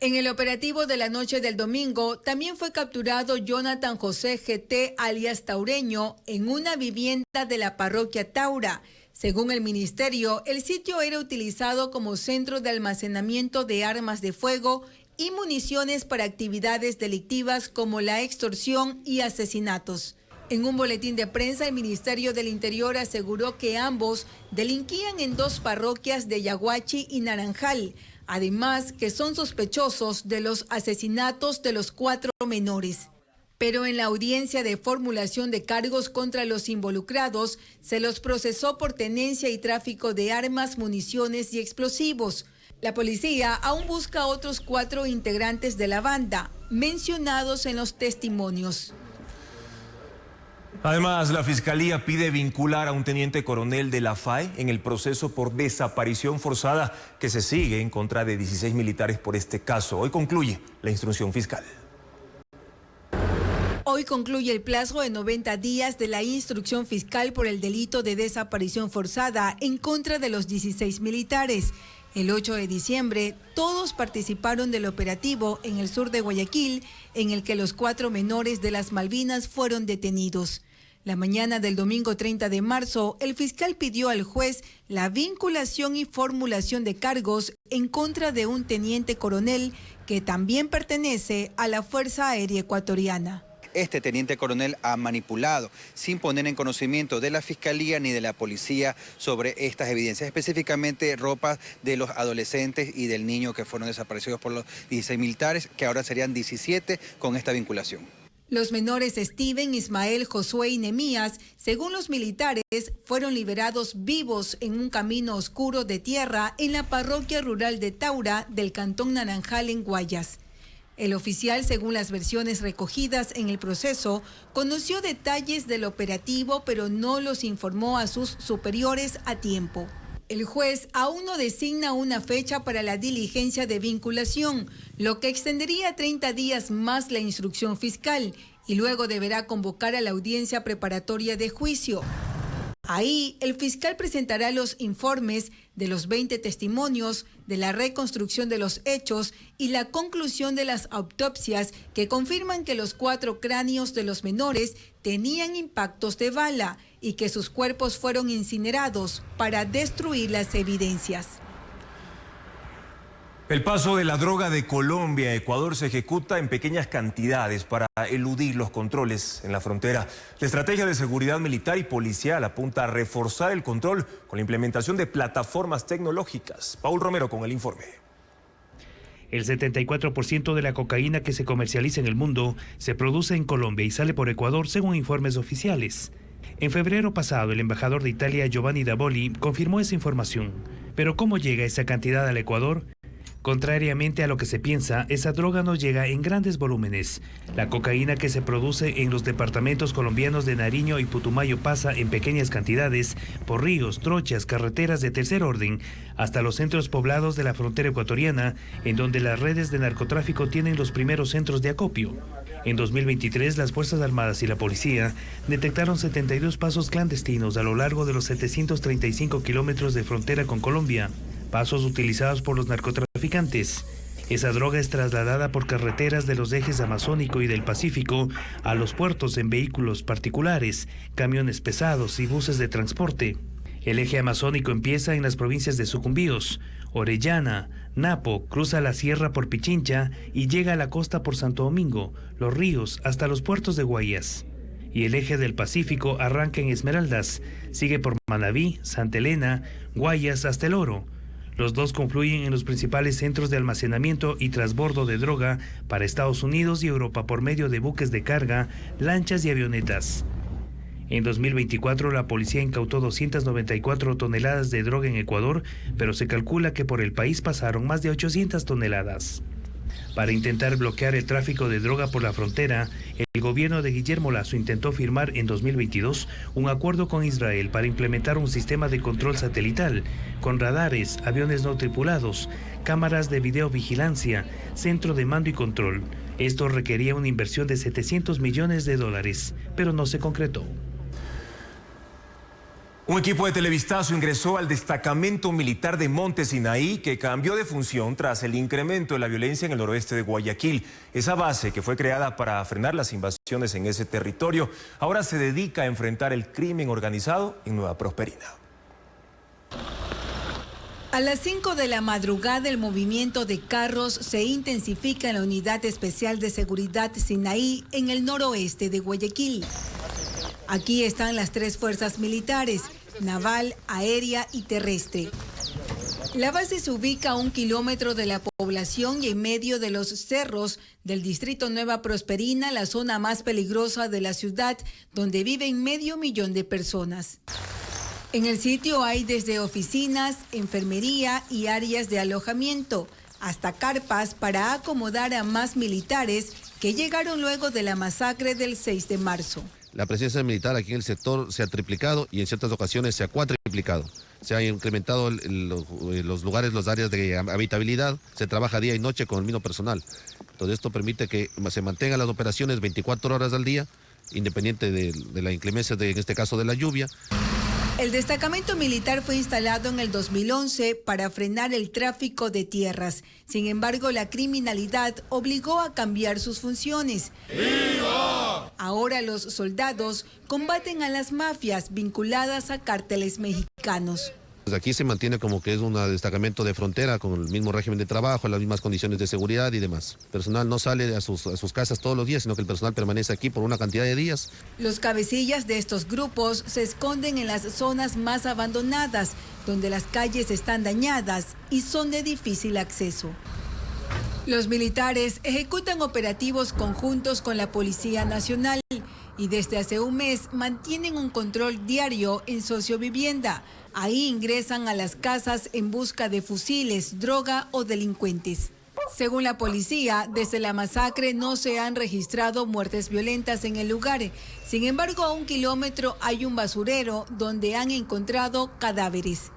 En el operativo de la noche del domingo, también fue capturado Jonathan José GT, alias Taureño, en una vivienda de la parroquia Taura. Según el ministerio, el sitio era utilizado como centro de almacenamiento de armas de fuego y municiones para actividades delictivas como la extorsión y asesinatos. En un boletín de prensa, el Ministerio del Interior aseguró que ambos delinquían en 2 parroquias de Yaguachi y Naranjal, además que son sospechosos de los asesinatos de los 4 menores. Pero en la audiencia de formulación de cargos contra los involucrados, se los procesó por tenencia y tráfico de armas, municiones y explosivos. La policía aún busca a otros 4 integrantes de la banda, mencionados en los testimonios. Además, la Fiscalía pide vincular a un teniente coronel de la FAE en el proceso por desaparición forzada que se sigue en contra de 16 militares por este caso. Hoy concluye la instrucción fiscal. Hoy concluye el plazo de 90 días de la instrucción fiscal por el delito de desaparición forzada en contra de los 16 militares. El 8 de diciembre, todos participaron del operativo en el sur de Guayaquil, en el que los 4 menores de las Malvinas fueron detenidos. La mañana del domingo 30 de marzo, el fiscal pidió al juez la vinculación y formulación de cargos en contra de un teniente coronel que también pertenece a la Fuerza Aérea Ecuatoriana. Este teniente coronel ha manipulado sin poner en conocimiento de la Fiscalía ni de la Policía sobre estas evidencias, específicamente ropa de los adolescentes y del niño que fueron desaparecidos por los 16 militares, que ahora serían 17 con esta vinculación. Los menores Steven, Ismael, Josué y Nemías, según los militares, fueron liberados vivos en un camino oscuro de tierra en la parroquia rural de Taura del cantón Naranjal en Guayas. El oficial, según las versiones recogidas en el proceso, conoció detalles del operativo, pero no los informó a sus superiores a tiempo. El juez aún no designa una fecha para la diligencia de vinculación, lo que extendería 30 días más la instrucción fiscal, y luego deberá convocar a la audiencia preparatoria de juicio. Ahí, el fiscal presentará los informes de los 20 testimonios, de la reconstrucción de los hechos y la conclusión de las autopsias que confirman que los 4 cráneos de los menores tenían impactos de bala y que sus cuerpos fueron incinerados para destruir las evidencias. El paso de la droga de Colombia a Ecuador se ejecuta en pequeñas cantidades para eludir los controles en la frontera. La estrategia de seguridad militar y policial apunta a reforzar el control con la implementación de plataformas tecnológicas. Paul Romero con el informe. El 74% de la cocaína que se comercializa en el mundo se produce en Colombia y sale por Ecuador, según informes oficiales. En febrero pasado, el embajador de Italia, Giovanni Davoli, confirmó esa información. Pero ¿cómo llega esa cantidad al Ecuador? Contrariamente a lo que se piensa, esa droga no llega en grandes volúmenes. La cocaína que se produce en los departamentos colombianos de Nariño y Putumayo pasa en pequeñas cantidades por ríos, trochas, carreteras de tercer orden, hasta los centros poblados de la frontera ecuatoriana, en donde las redes de narcotráfico tienen los primeros centros de acopio. En 2023, las Fuerzas Armadas y la Policía detectaron 72 pasos clandestinos a lo largo de los 735 kilómetros de frontera con Colombia, pasos utilizados por los narcotraficantes. Esa droga es trasladada por carreteras de los ejes amazónico y del Pacífico a los puertos en vehículos particulares, camiones pesados y buses de transporte. El eje amazónico empieza en las provincias de Sucumbíos, Orellana, Napo, cruza la sierra por Pichincha y llega a la costa por Santo Domingo, Los Ríos, hasta los puertos de Guayas. Y el eje del Pacífico arranca en Esmeraldas, sigue por Manabí, Santa Elena, Guayas hasta El Oro. Los dos confluyen en los principales centros de almacenamiento y transbordo de droga para Estados Unidos y Europa por medio de buques de carga, lanchas y avionetas. En 2024 la policía incautó 294 toneladas de droga en Ecuador, pero se calcula que por el país pasaron más de 800 toneladas. Para intentar bloquear el tráfico de droga por la frontera, el gobierno de Guillermo Lasso intentó firmar en 2022 un acuerdo con Israel para implementar un sistema de control satelital, con radares, aviones no tripulados, cámaras de videovigilancia, centro de mando y control. Esto requería una inversión de $700 millones, pero no se concretó. Un equipo de Televistazo ingresó al destacamento militar de Monte Sinaí, que cambió de función tras el incremento de la violencia en el noroeste de Guayaquil. Esa base, que fue creada para frenar las invasiones en ese territorio, ahora se dedica a enfrentar el crimen organizado en Nueva Prosperina. A las 5 de la madrugada, el movimiento de carros se intensifica en la Unidad Especial de Seguridad Sinaí, en el noroeste de Guayaquil. Aquí están las 3 fuerzas militares, naval, aérea y terrestre. La base se ubica a 1 kilómetro de la población y en medio de los cerros del distrito Nueva Prosperina, la zona más peligrosa de la ciudad, donde viven 500,000 de personas. En el sitio hay desde oficinas, enfermería y áreas de alojamiento, hasta carpas para acomodar a más militares que llegaron luego de la masacre del 6 de marzo. La presencia militar aquí en el sector se ha triplicado y en ciertas ocasiones se ha cuatriplicado. Se han incrementado los lugares, las áreas de habitabilidad, se trabaja día y noche con el mismo personal. Entonces esto permite que se mantengan las operaciones 24 horas al día, independiente de la inclemencia, en este caso de la lluvia. El destacamento militar fue instalado en el 2011 para frenar el tráfico de tierras. Sin embargo, la criminalidad obligó a cambiar sus funciones. ¡Viva! Ahora los soldados combaten a las mafias vinculadas a cárteles mexicanos. Aquí se mantiene como que es un destacamento de frontera con el mismo régimen de trabajo, las mismas condiciones de seguridad y demás. El personal no sale a sus casas todos los días, sino que el personal permanece aquí por una cantidad de días. Los cabecillas de estos grupos se esconden en las zonas más abandonadas, donde las calles están dañadas y son de difícil acceso. Los militares ejecutan operativos conjuntos con la Policía Nacional y desde hace un mes mantienen un control diario en sociovivienda. Ahí ingresan a las casas en busca de fusiles, droga o delincuentes. Según la policía, desde la masacre no se han registrado muertes violentas en el lugar. Sin embargo, a 1 kilómetro hay un basurero donde han encontrado cadáveres.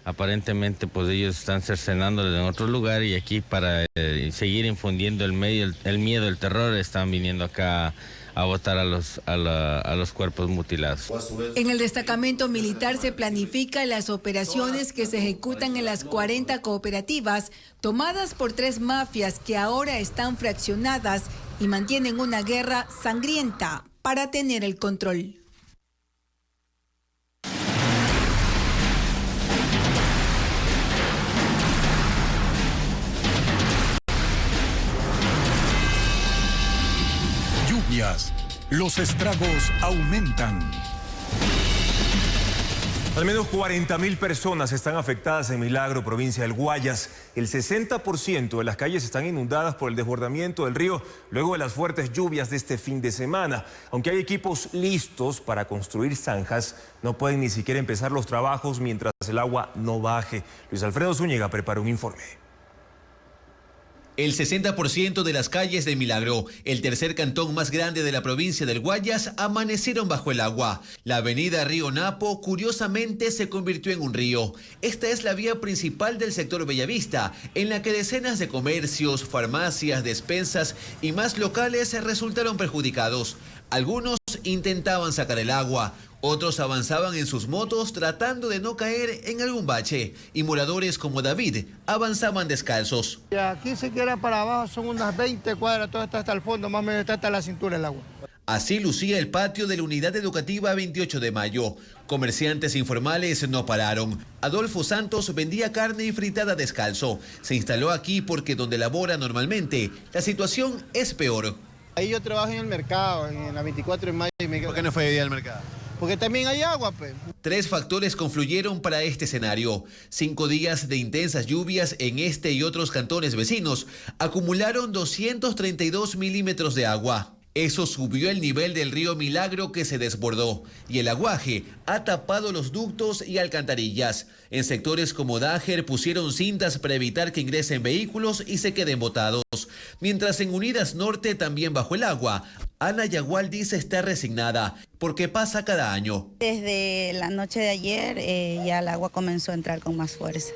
Aparentemente, pues ellos están cercenándoles en otro lugar y aquí para seguir infundiendo el miedo, el terror, están viniendo acá a botar a los cuerpos mutilados. En el destacamento militar se planifican las operaciones que se ejecutan en las 40 cooperativas tomadas por 3 mafias que ahora están fraccionadas y mantienen una guerra sangrienta para tener el control. Los estragos aumentan. Al menos 40.000 personas están afectadas en Milagro, provincia del Guayas. El 60% de las calles están inundadas por el desbordamiento del río luego de las fuertes lluvias de este fin de semana. Aunque hay equipos listos para construir zanjas, no pueden ni siquiera empezar los trabajos mientras el agua no baje. Luis Alfredo Zúñiga preparó un informe. El 60% de las calles de Milagro, el tercer cantón más grande de la provincia del Guayas, amanecieron bajo el agua. La avenida Río Napo, curiosamente, se convirtió en un río. Esta es la vía principal del sector Bellavista, en la que decenas de comercios, farmacias, despensas y más locales resultaron perjudicados. Algunos intentaban sacar el agua, otros avanzaban en sus motos tratando de no caer en algún bache, y moradores como David avanzaban descalzos. Y aquí se queda para abajo, son unas 20 cuadras, todo está hasta el fondo, más o menos está hasta la cintura el agua. Así lucía el patio de la Unidad Educativa 28 de Mayo. Comerciantes informales no pararon. Adolfo Santos vendía carne y fritada descalzo. Se instaló aquí porque donde labora normalmente, la situación es peor. Ahí yo trabajo en el mercado, en la 24 de mayo. ¿Por qué no fue hoy día al mercado? Porque también hay agua, pues. 3 factores confluyeron para este escenario. 5 días de intensas lluvias en este y otros cantones vecinos acumularon 232 milímetros de agua. Eso subió el nivel del río Milagro, que se desbordó, y el aguaje ha tapado los ductos y alcantarillas. En sectores como Dájer pusieron cintas para evitar que ingresen vehículos y se queden botados. Mientras en Unidas Norte, también bajo el agua, Ana Yagual dice estar resignada, porque pasa cada año. Desde la noche de ayer ya el agua comenzó a entrar con más fuerza.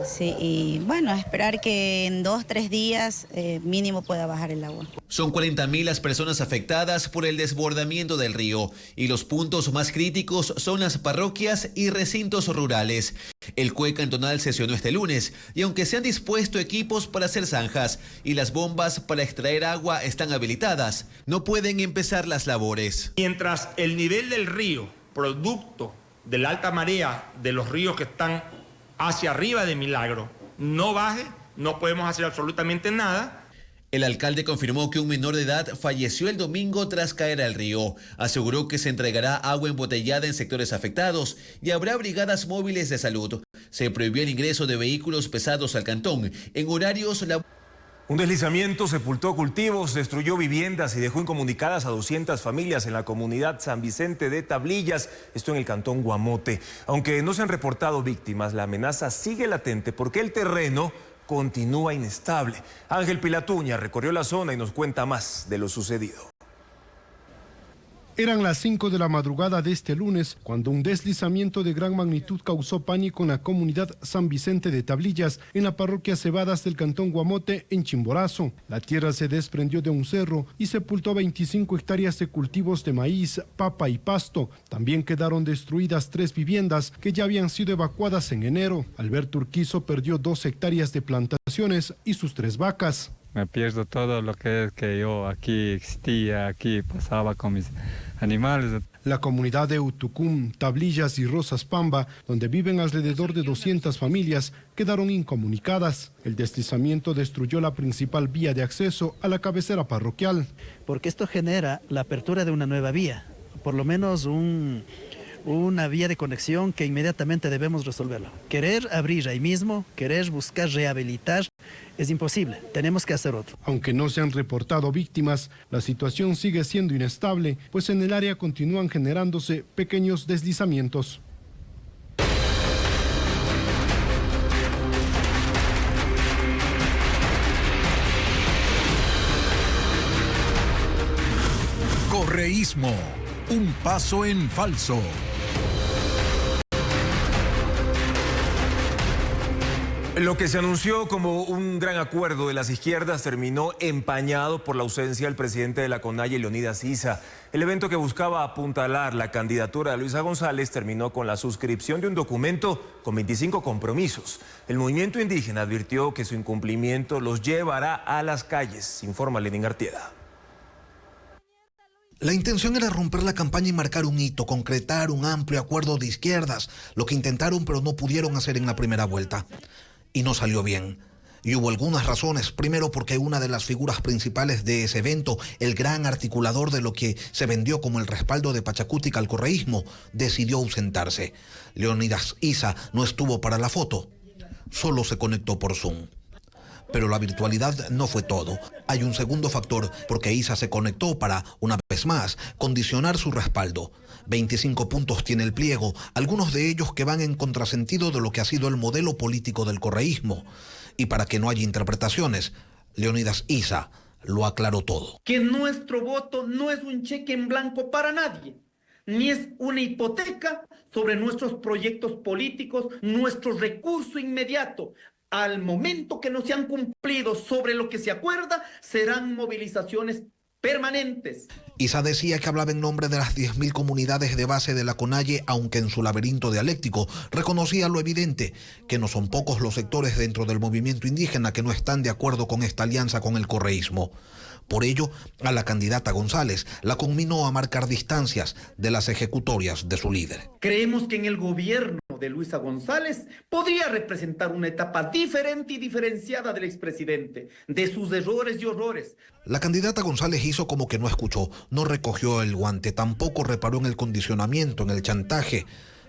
Sí, y bueno, esperar que en 2 o 3 días mínimo pueda bajar el agua. Son 40.000 las personas afectadas por el desbordamiento del río y los puntos más críticos son las parroquias y recintos rurales. El COE cantonal sesionó este lunes y aunque se han dispuesto equipos para hacer zanjas y las bombas para extraer agua están habilitadas, no pueden empezar las labores. Mientras el nivel del río, producto de la alta marea de los ríos que están hacia arriba de Milagro, no baje, no podemos hacer absolutamente nada. El alcalde confirmó que un menor de edad falleció el domingo tras caer al río. Aseguró que se entregará agua embotellada en sectores afectados y habrá brigadas móviles de salud. Se prohibió el ingreso de vehículos pesados al cantón en horarios laborales. Un deslizamiento sepultó cultivos, destruyó viviendas y dejó incomunicadas a 200 familias en la comunidad San Vicente de Tablillas, esto en el cantón Guamote. Aunque no se han reportado víctimas, la amenaza sigue latente porque el terreno continúa inestable. Ángel Pilatuña recorrió la zona y nos cuenta más de lo sucedido. Eran las 5 de la madrugada de este lunes cuando un deslizamiento de gran magnitud causó pánico en la comunidad San Vicente de Tablillas, en la parroquia Cebadas del cantón Guamote, en Chimborazo. La tierra se desprendió de un cerro y sepultó 25 hectáreas de cultivos de maíz, papa y pasto. También quedaron destruidas 3 viviendas que ya habían sido evacuadas en enero. Alberto Urquizo perdió 2 hectáreas de plantaciones y sus 3 vacas. Me pierdo todo lo que es que yo aquí existía, aquí pasaba con mis animales. La comunidad de Utucum, Tablillas y Rosas Pamba, donde viven alrededor de 200 familias, quedaron incomunicadas. El deslizamiento destruyó la principal vía de acceso a la cabecera parroquial. Porque esto genera la apertura de una nueva vía, por lo menos una vía de conexión que inmediatamente debemos resolverlo. Querer abrir ahí mismo, querer buscar rehabilitar, es imposible, tenemos que hacer otro. Aunque no se han reportado víctimas, la situación sigue siendo inestable, pues en el área continúan generándose pequeños deslizamientos. Correísmo, un paso en falso. Lo que se anunció como un gran acuerdo de las izquierdas terminó empañado por la ausencia del presidente de la CONAIE, Leonidas Issa. El evento que buscaba apuntalar la candidatura de Luisa González terminó con la suscripción de un documento con 25 compromisos. El movimiento indígena advirtió que su incumplimiento los llevará a las calles, informa Lenín Artieda. La intención era romper la campaña y marcar un hito, concretar un amplio acuerdo de izquierdas, lo que intentaron pero no pudieron hacer en la primera vuelta. Y no salió bien. Y hubo algunas razones. Primero, porque una de las figuras principales de ese evento, el gran articulador de lo que se vendió como el respaldo de Pachacútica al correísmo, decidió ausentarse. Leonidas Issa no estuvo para la foto, solo se conectó por Zoom. Pero la virtualidad no fue todo. Hay un segundo factor, porque Issa se conectó para, una vez más, condicionar su respaldo. 25 puntos tiene el pliego, algunos de ellos que van en contrasentido de lo que ha sido el modelo político del correísmo. Y para que no haya interpretaciones, Leonidas Issa lo aclaró todo. Que nuestro voto no es un cheque en blanco para nadie, ni es una hipoteca sobre nuestros proyectos políticos, nuestro recurso inmediato. Al momento que no se han cumplido sobre lo que se acuerda, serán movilizaciones permanentes. Issa decía que hablaba en nombre de las 10.000 comunidades de base de la CONAIE, aunque en su laberinto dialéctico reconocía lo evidente, que no son pocos los sectores dentro del movimiento indígena que no están de acuerdo con esta alianza con el correísmo. Por ello, a la candidata González la conminó a marcar distancias de las ejecutorias de su líder. Creemos que en el gobierno de Luisa González podría representar una etapa diferente y diferenciada del expresidente, de sus errores y horrores. La candidata González hizo como que no escuchó, no recogió el guante, tampoco reparó en el condicionamiento, en el chantaje.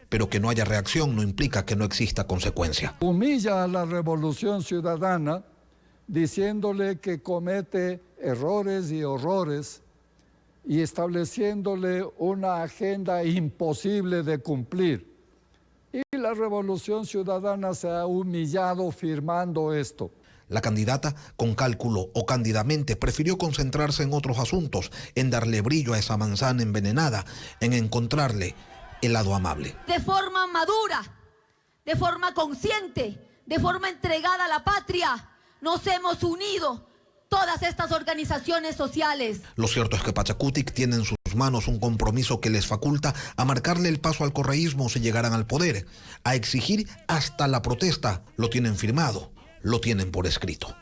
Pero que no haya reacción no implica que no exista consecuencia. Humilla a la Revolución Ciudadana diciéndole que comete errores y horrores y estableciéndole una agenda imposible de cumplir. Y la Revolución Ciudadana se ha humillado firmando esto. La candidata, con cálculo o cándidamente, prefirió concentrarse en otros asuntos, en darle brillo a esa manzana envenenada, en encontrarle el lado amable. De forma madura, de forma consciente, de forma entregada a la patria, nos hemos unido todas estas organizaciones sociales. Lo cierto es que Pachacutic tiene en sus manos un compromiso que les faculta a marcarle el paso al correísmo si llegaran al poder, a exigir hasta la protesta. Lo tienen firmado, lo tienen por escrito.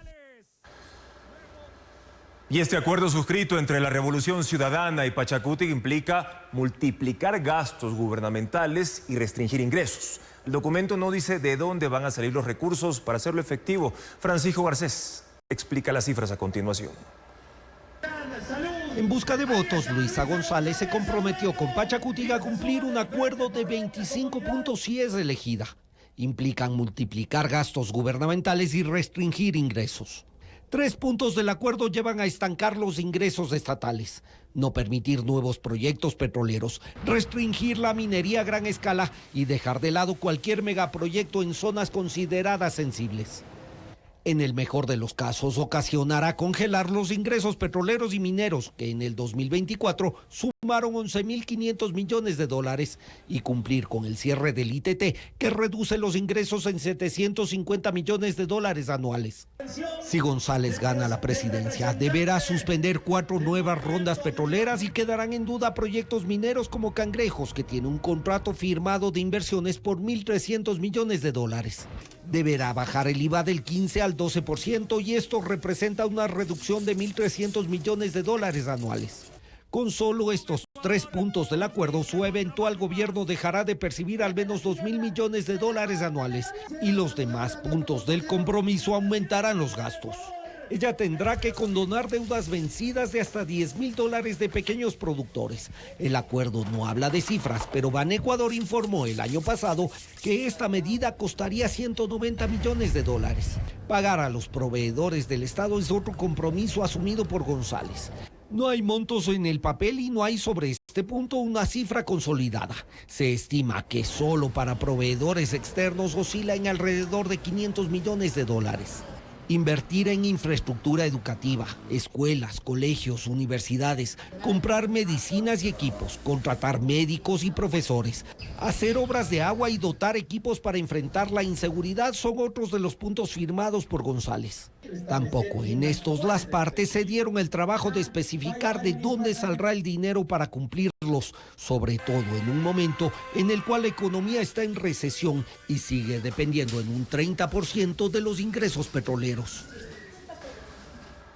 Y este acuerdo suscrito entre la Revolución Ciudadana y Pachacutic implica multiplicar gastos gubernamentales y restringir ingresos. El documento no dice de dónde van a salir los recursos para hacerlo efectivo. Francisco Garcés explica las cifras a continuación. En busca de votos, Luisa González se comprometió con Pachacutic a cumplir un acuerdo de 25 puntos si es elegida. Implican multiplicar gastos gubernamentales y restringir ingresos. 3 puntos del acuerdo llevan a estancar los ingresos estatales, no permitir nuevos proyectos petroleros, restringir la minería a gran escala y dejar de lado cualquier megaproyecto en zonas consideradas sensibles. En el mejor de los casos, ocasionará congelar los ingresos petroleros y mineros, que en el 2024 sumaron $11.500 millones, y cumplir con el cierre del ITT, que reduce los ingresos en $750 millones anuales. Si González gana la presidencia, deberá suspender 4 nuevas rondas petroleras y quedarán en duda proyectos mineros como Cangrejos, que tiene un contrato firmado de inversiones por $1.300 millones. Deberá bajar el IVA del 15 al 12% y esto representa una reducción de $1.300 millones anuales. Con solo estos 3 puntos del acuerdo, su eventual gobierno dejará de percibir al menos $2.000 millones anuales y los demás puntos del compromiso aumentarán los gastos. Ella tendrá que condonar deudas vencidas de hasta $10.000 de pequeños productores. El acuerdo no habla de cifras, pero Ban Ecuador informó el año pasado que esta medida costaría $190 millones. Pagar a los proveedores del Estado es otro compromiso asumido por González. No hay montos en el papel y no hay sobre este punto una cifra consolidada. Se estima que solo para proveedores externos oscila en alrededor de $500 millones. Invertir en infraestructura educativa, escuelas, colegios, universidades, comprar medicinas y equipos, contratar médicos y profesores, hacer obras de agua y dotar equipos para enfrentar la inseguridad son otros de los puntos firmados por González. Tampoco en estos las partes se dieron el trabajo de especificar de dónde saldrá el dinero para cumplirlos, sobre todo en un momento en el cual la economía está en recesión y sigue dependiendo en un 30% de los ingresos petroleros.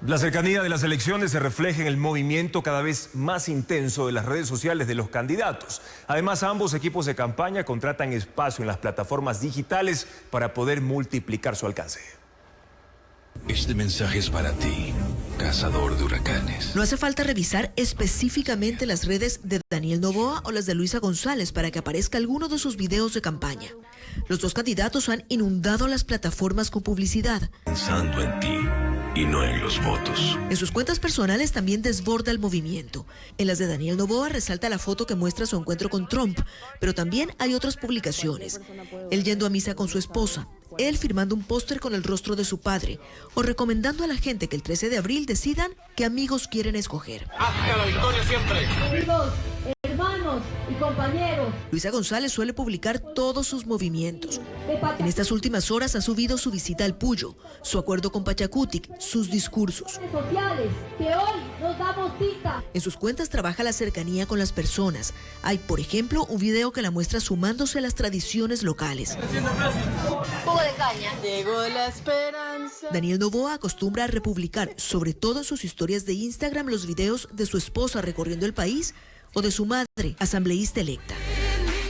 La cercanía de las elecciones se refleja en el movimiento cada vez más intenso de las redes sociales de los candidatos. Además, ambos equipos de campaña contratan espacio en las plataformas digitales para poder multiplicar su alcance. Este mensaje es para ti, cazador de huracanes. No hace falta revisar específicamente las redes de Daniel Noboa o las de Luisa González para que aparezca alguno de sus videos de campaña. Los dos candidatos han inundado las plataformas con publicidad. Pensando en ti y no en los votos. En sus cuentas personales también desborda el movimiento. En las de Daniel Noboa resalta la foto que muestra su encuentro con Trump, pero también hay otras publicaciones. Él yendo a misa con su esposa, él firmando un póster con el rostro de su padre, o recomendando a la gente que el 13 de abril decidan qué amigos quieren escoger. ¡Hasta la victoria siempre! Amigos, hermanos y compañeros. Luisa González suele publicar todos sus movimientos. En estas últimas horas ha subido su visita al Puyo, su acuerdo con Pachacutic, sus discursos. Sociales, que hoy nos damos cita. En sus cuentas trabaja la cercanía con las personas. Hay, por ejemplo, un video que la muestra sumándose a las tradiciones locales. Jugo de caña. Llegó la esperanza. Daniel Noboa acostumbra a republicar, sobre todo en sus historias de Instagram, los videos de su esposa recorriendo el país o de su madre, asambleísta electa.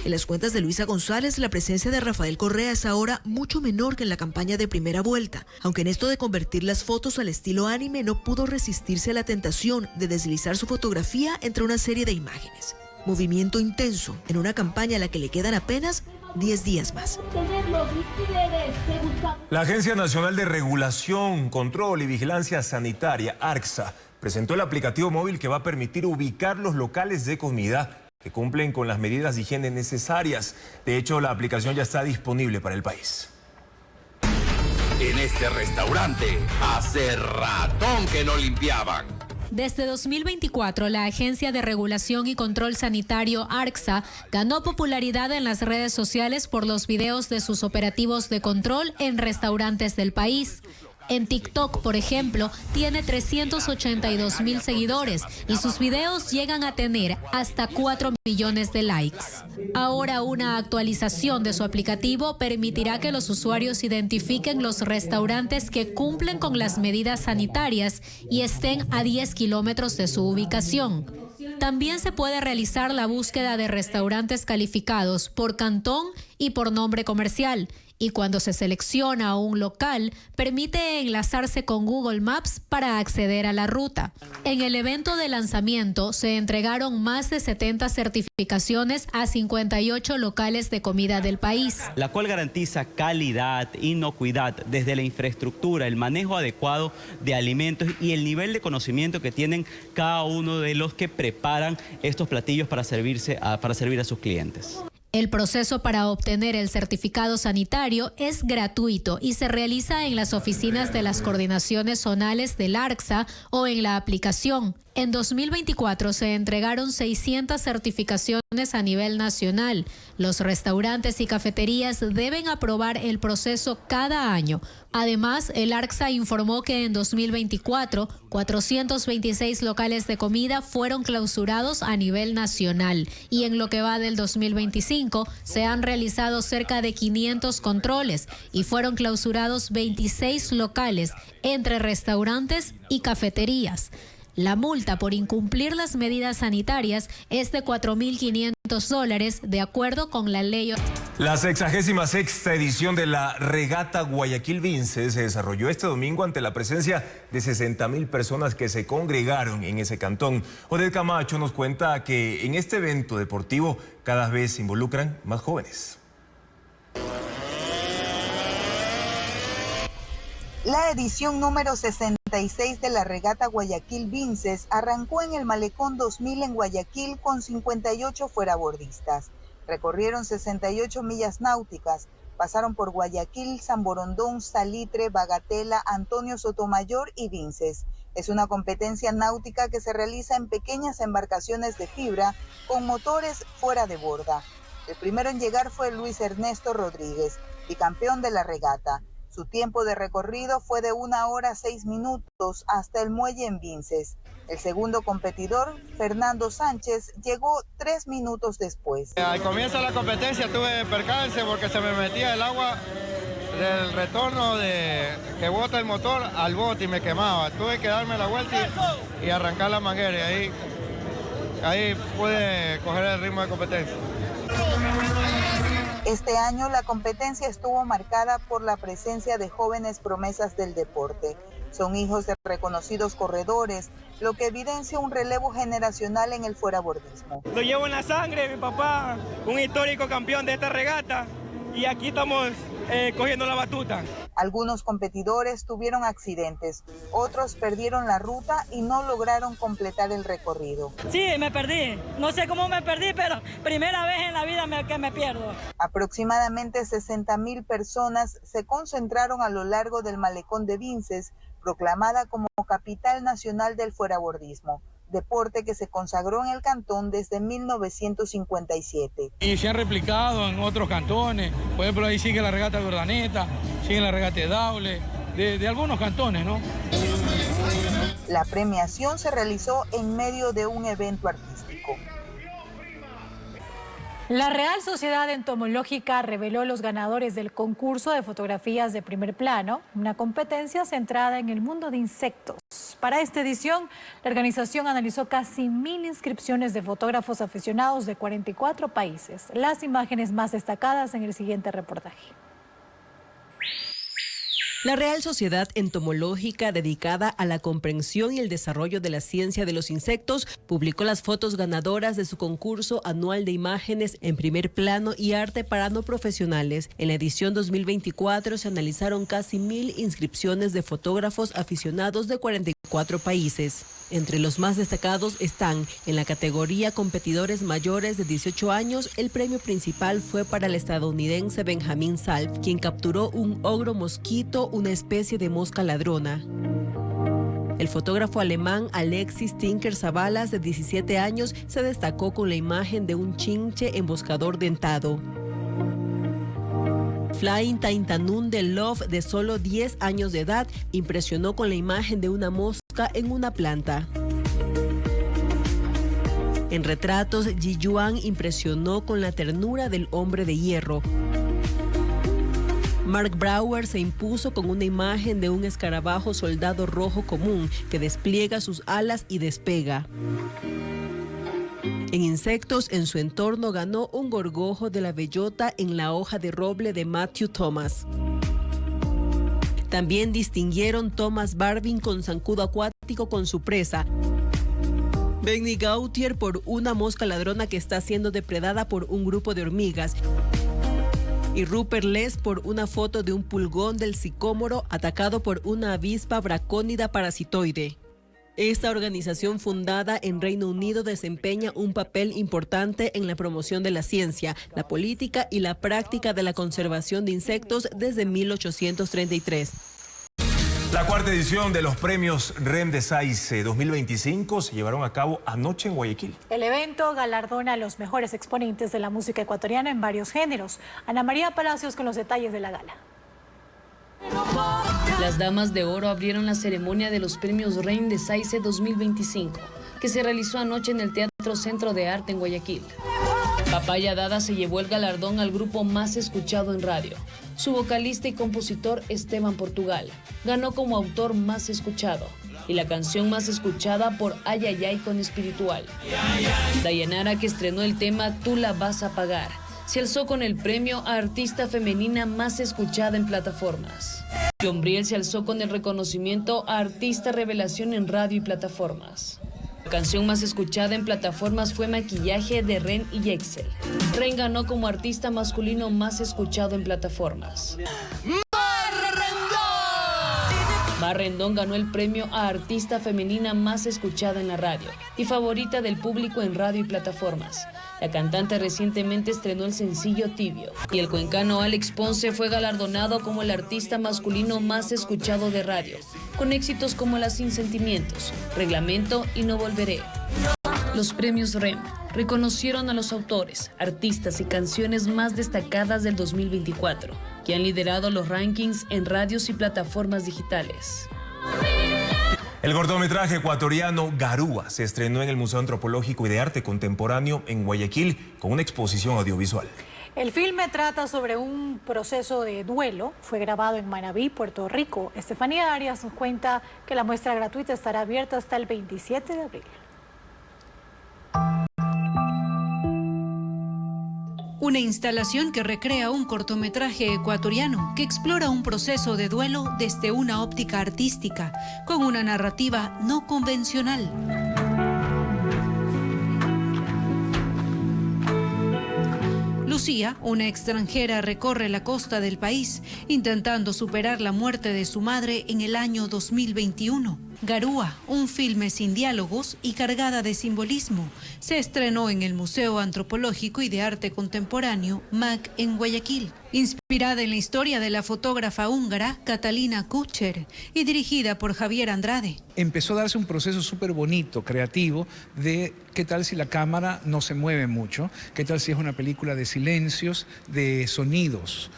En las cuentas de Luisa González, la presencia de Rafael Correa es ahora mucho menor que en la campaña de primera vuelta, aunque en esto de convertir las fotos al estilo anime no pudo resistirse a la tentación de deslizar su fotografía entre una serie de imágenes. Movimiento intenso en una campaña a la que le quedan apenas 10 días más. La Agencia Nacional de Regulación, Control y Vigilancia Sanitaria, ARCSA, presentó el aplicativo móvil que va a permitir ubicar los locales de comida que cumplen con las medidas de higiene necesarias. De hecho, la aplicación ya está disponible para el país. En este restaurante, hace ratón que no limpiaban. Desde 2024, la Agencia de Regulación y Control Sanitario ARCSA ganó popularidad en las redes sociales por los videos de sus operativos de control en restaurantes del país. En TikTok, por ejemplo, tiene 382,000 seguidores y sus videos llegan a tener hasta 4 millones de likes. Ahora una actualización de su aplicativo permitirá que los usuarios identifiquen los restaurantes que cumplen con las medidas sanitarias y estén a 10 kilómetros de su ubicación. También se puede realizar la búsqueda de restaurantes calificados por cantón y por nombre comercial. Y cuando se selecciona un local, permite enlazarse con Google Maps para acceder a la ruta. En el evento de lanzamiento se entregaron más de 70 certificaciones a 58 locales de comida del país. La cual garantiza calidad, inocuidad, desde la infraestructura, el manejo adecuado de alimentos y el nivel de conocimiento que tienen cada uno de los que preparan estos platillos para servir a sus clientes. El proceso para obtener el certificado sanitario es gratuito y se realiza en las oficinas de las coordinaciones zonales del ARCSA o en la aplicación. En 2024 se entregaron 600 certificaciones a nivel nacional. Los restaurantes y cafeterías deben aprobar el proceso cada año. Además, el ARCSA informó que en 2024, 426 locales de comida fueron clausurados a nivel nacional y en lo que va del 2025 se han realizado cerca de 500 controles y fueron clausurados 26 locales entre restaurantes y cafeterías. La multa por incumplir las medidas sanitarias es de $4.500 de acuerdo con la ley. La 66ª edición de la Regata Guayaquil Vinces se desarrolló este domingo ante la presencia de 60,000 personas que se congregaron en ese cantón. Odette Camacho nos cuenta que en este evento deportivo cada vez se involucran más jóvenes. La edición número 66 de la Regata Guayaquil Vinces arrancó en el Malecón 2000 en Guayaquil con 58 fuerabordistas. Recorrieron 68 millas náuticas, pasaron por Guayaquil, San Borondón, Salitre, Bagatela, Antonio Sotomayor y Vinces. Es una competencia náutica que se realiza en pequeñas embarcaciones de fibra con motores fuera de borda. El primero en llegar fue Luis Ernesto Rodríguez, bicampeón de la regata. Su tiempo de recorrido fue de 1 hora 6 minutos hasta el muelle en Vinces. El segundo competidor, Fernando Sánchez, llegó 3 minutos después. Al comienzo de la competencia tuve percance porque se me metía el agua del retorno que bota el motor al bote y me quemaba. Tuve que darme la vuelta y arrancar la manguera y ahí pude coger el ritmo de competencia. Este año la competencia estuvo marcada por la presencia de jóvenes promesas del deporte. Son hijos de reconocidos corredores, lo que evidencia un relevo generacional en el fuerabordismo. Lo llevo en la sangre, mi papá, un histórico campeón de esta regata, y aquí estamos cogiendo la batuta. Algunos competidores tuvieron accidentes, otros perdieron la ruta y no lograron completar el recorrido. Sí, me perdí. No sé cómo me perdí, pero primera vez en la vida que me pierdo. Aproximadamente 60,000 personas se concentraron a lo largo del Malecón de Vinces, proclamada como capital nacional del fuerabordismo, deporte que se consagró en el cantón desde 1957. Y se han replicado en otros cantones, por ejemplo ahí sigue la regata de Urdaneta, sigue la regata de Daule, de algunos cantones, ¿no? La premiación se realizó en medio de un evento artístico. La Real Sociedad Entomológica reveló los ganadores del concurso de fotografías de primer plano, una competencia centrada en el mundo de insectos. Para esta edición, la organización analizó casi 1,000 inscripciones de fotógrafos aficionados de 44 países. Las imágenes más destacadas en el siguiente reportaje. La Real Sociedad Entomológica, dedicada a la comprensión y el desarrollo de la ciencia de los insectos, publicó las fotos ganadoras de su concurso anual de imágenes en primer plano y arte para no profesionales. En la edición 2024 se analizaron casi 1,000 inscripciones de fotógrafos aficionados de 44 países. Entre los más destacados están, en la categoría competidores mayores de 18 años, el premio principal fue para el estadounidense Benjamin Salf, quien capturó un ogro mosquito, una especie de mosca ladrona. El fotógrafo alemán Alexis Tinker Zabalas, de 17 años, se destacó con la imagen de un chinche emboscador dentado. Flying Taintanun de Love, de solo 10 años de edad, impresionó con la imagen de una mosca en una planta. En retratos, Ji Yuan impresionó con la ternura del hombre de hierro. Mark Brouwer se impuso con una imagen de un escarabajo soldado rojo común que despliega sus alas y despega. En insectos, en su entorno ganó un gorgojo de la bellota en la hoja de roble de Matthew Thomas. También distinguieron Thomas Barvin con zancudo acuático con su presa. Benny Gautier por una mosca ladrona que está siendo depredada por un grupo de hormigas. Y Rupert Les por una foto de un pulgón del sicómoro atacado por una avispa bracónida parasitoide. Esta organización, fundada en Reino Unido, desempeña un papel importante en la promoción de la ciencia, la política y la práctica de la conservación de insectos desde 1833. La cuarta edición de los premios REM de SAICE 2025 se llevaron a cabo anoche en Guayaquil. El evento galardona a los mejores exponentes de la música ecuatoriana en varios géneros. Ana María Palacios con los detalles de la gala. Las Damas de Oro abrieron la ceremonia de los premios REM de SAICE 2025, que se realizó anoche en el Teatro Centro de Arte en Guayaquil. Papaya Dada se llevó el galardón al grupo más escuchado en radio. Su vocalista y compositor Esteban Portugal ganó como autor más escuchado y la canción más escuchada por Ay Ay Ay con Espiritual. Dayanara, que estrenó el tema Tú la vas a pagar, se alzó con el premio a artista femenina más escuchada en plataformas. Yombriel se alzó con el reconocimiento a artista revelación en radio y plataformas. La canción más escuchada en plataformas fue Maquillaje de Ren y Yexel. Ren ganó como artista masculino más escuchado en plataformas. Mar Rendón ganó el premio a artista femenina más escuchada en la radio y favorita del público en radio y plataformas. La cantante recientemente estrenó el sencillo Tibio. Y el cuencano Alex Ponce fue galardonado como el artista masculino más escuchado de radio, con éxitos como Las Sin Sentimientos, Reglamento y No Volveré. Los premios REM reconocieron a los autores, artistas y canciones más destacadas del 2024, que han liderado los rankings en radios y plataformas digitales. El cortometraje ecuatoriano Garúa se estrenó en el Museo Antropológico y de Arte Contemporáneo en Guayaquil con una exposición audiovisual. El filme trata sobre un proceso de duelo. Fue grabado en Manabí, Puerto Rico. Estefanía Arias nos cuenta que la muestra gratuita estará abierta hasta el 27 de abril. Una instalación que recrea un cortometraje ecuatoriano que explora un proceso de duelo desde una óptica artística, con una narrativa no convencional. Lucía, una extranjera, recorre la costa del país intentando superar la muerte de su madre en el año 2021. Garúa, un filme sin diálogos y cargada de simbolismo, se estrenó en el Museo Antropológico y de Arte Contemporáneo MAC en Guayaquil, inspirada en la historia de la fotógrafa húngara Catalina Kucher y dirigida por Javier Andrade. Empezó a darse un proceso súper bonito, creativo, de qué tal si la cámara no se mueve mucho, qué tal si es una película de silencios, de sonidos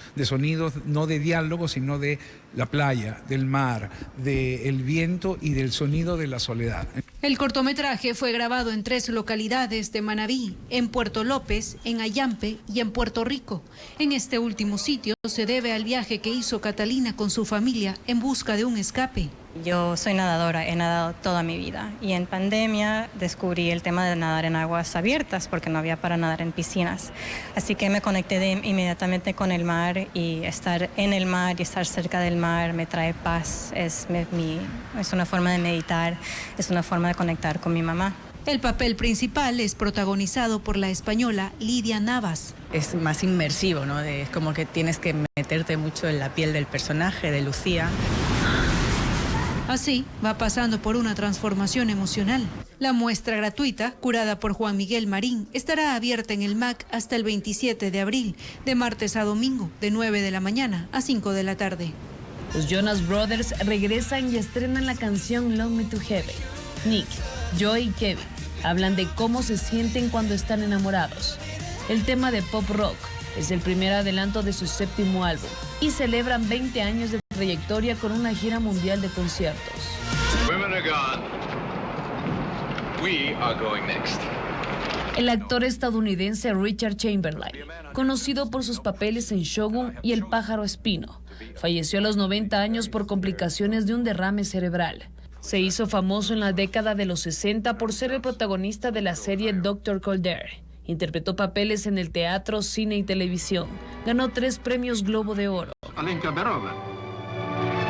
no de diálogos, sino de la playa, del mar, del viento y del sonido de la soledad. El cortometraje fue grabado en 3 localidades de Manabí, en Puerto López, en Ayampe y en Puerto Rico. En este último sitio se debe al viaje que hizo Catalina con su familia en busca de un escape. Yo soy nadadora, he nadado toda mi vida y en pandemia descubrí el tema de nadar en aguas abiertas porque no había para nadar en piscinas. Así que me conecté inmediatamente con el mar y estar en el mar y estar cerca del mar me trae paz, es una forma de meditar, es una forma de conectar con mi mamá. El papel principal es protagonizado por la española Lidia Navas. Es más inmersivo, ¿no? Es como que tienes que meterte mucho en la piel del personaje, de Lucía. Así, va pasando por una transformación emocional. La muestra gratuita, curada por Juan Miguel Marín, estará abierta en el MAC hasta el 27 de abril, de martes a domingo, de 9 de la mañana a 5 de la tarde. Los Jonas Brothers regresan y estrenan la canción Love Me to Heaven. Nick, Joey y Kevin hablan de cómo se sienten cuando están enamorados. El tema de pop rock es el primer adelanto de su 7º álbum y celebran 20 años de trayectoria con una gira mundial de conciertos. Women are gone. We are going next. El actor estadounidense Richard Chamberlain, conocido por sus papeles en Shogun y El pájaro espino, falleció a los 90 años por complicaciones de un derrame cerebral. Se hizo famoso en la década de los 60 por ser el protagonista de la serie Dr. Kildare. Interpretó papeles en el teatro, cine y televisión. Ganó 3 premios Globo de Oro.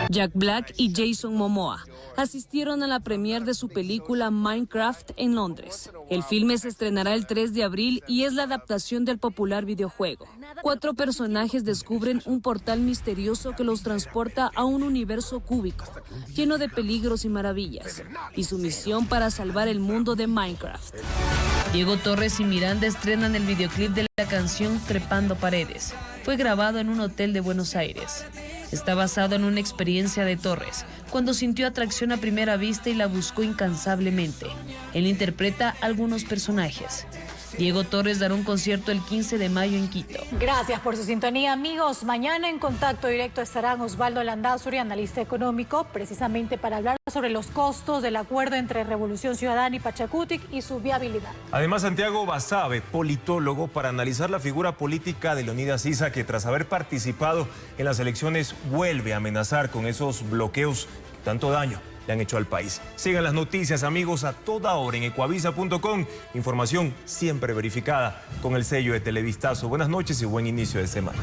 Jack Black y Jason Momoa asistieron a la premiere de su película Minecraft en Londres. El filme se estrenará el 3 de abril y es la adaptación del popular videojuego. 4 personajes descubren un portal misterioso que los transporta a un universo cúbico, lleno de peligros y maravillas, y su misión para salvar el mundo de Minecraft. Diego Torres y Miranda estrenan el videoclip de la canción Trepando Paredes. Fue grabado en un hotel de Buenos Aires. Está basado en una experiencia de Torres, cuando sintió atracción a primera vista y la buscó incansablemente. Él interpreta algunos personajes. Diego Torres dará un concierto el 15 de mayo en Quito. Gracias por su sintonía, amigos. Mañana en Contacto Directo estarán Osvaldo Landázuri, analista económico, precisamente para hablar sobre los costos del acuerdo entre Revolución Ciudadana y Pachacutic y su viabilidad. Además, Santiago Basabe, politólogo, para analizar la figura política de Leonidas Issa, que tras haber participado en las elecciones vuelve a amenazar con esos bloqueos que tanto daño le han hecho al país. Sigan las noticias, amigos, a toda hora en ecuavisa.com. Información siempre verificada con el sello de Televistazo. Buenas noches y buen inicio de semana.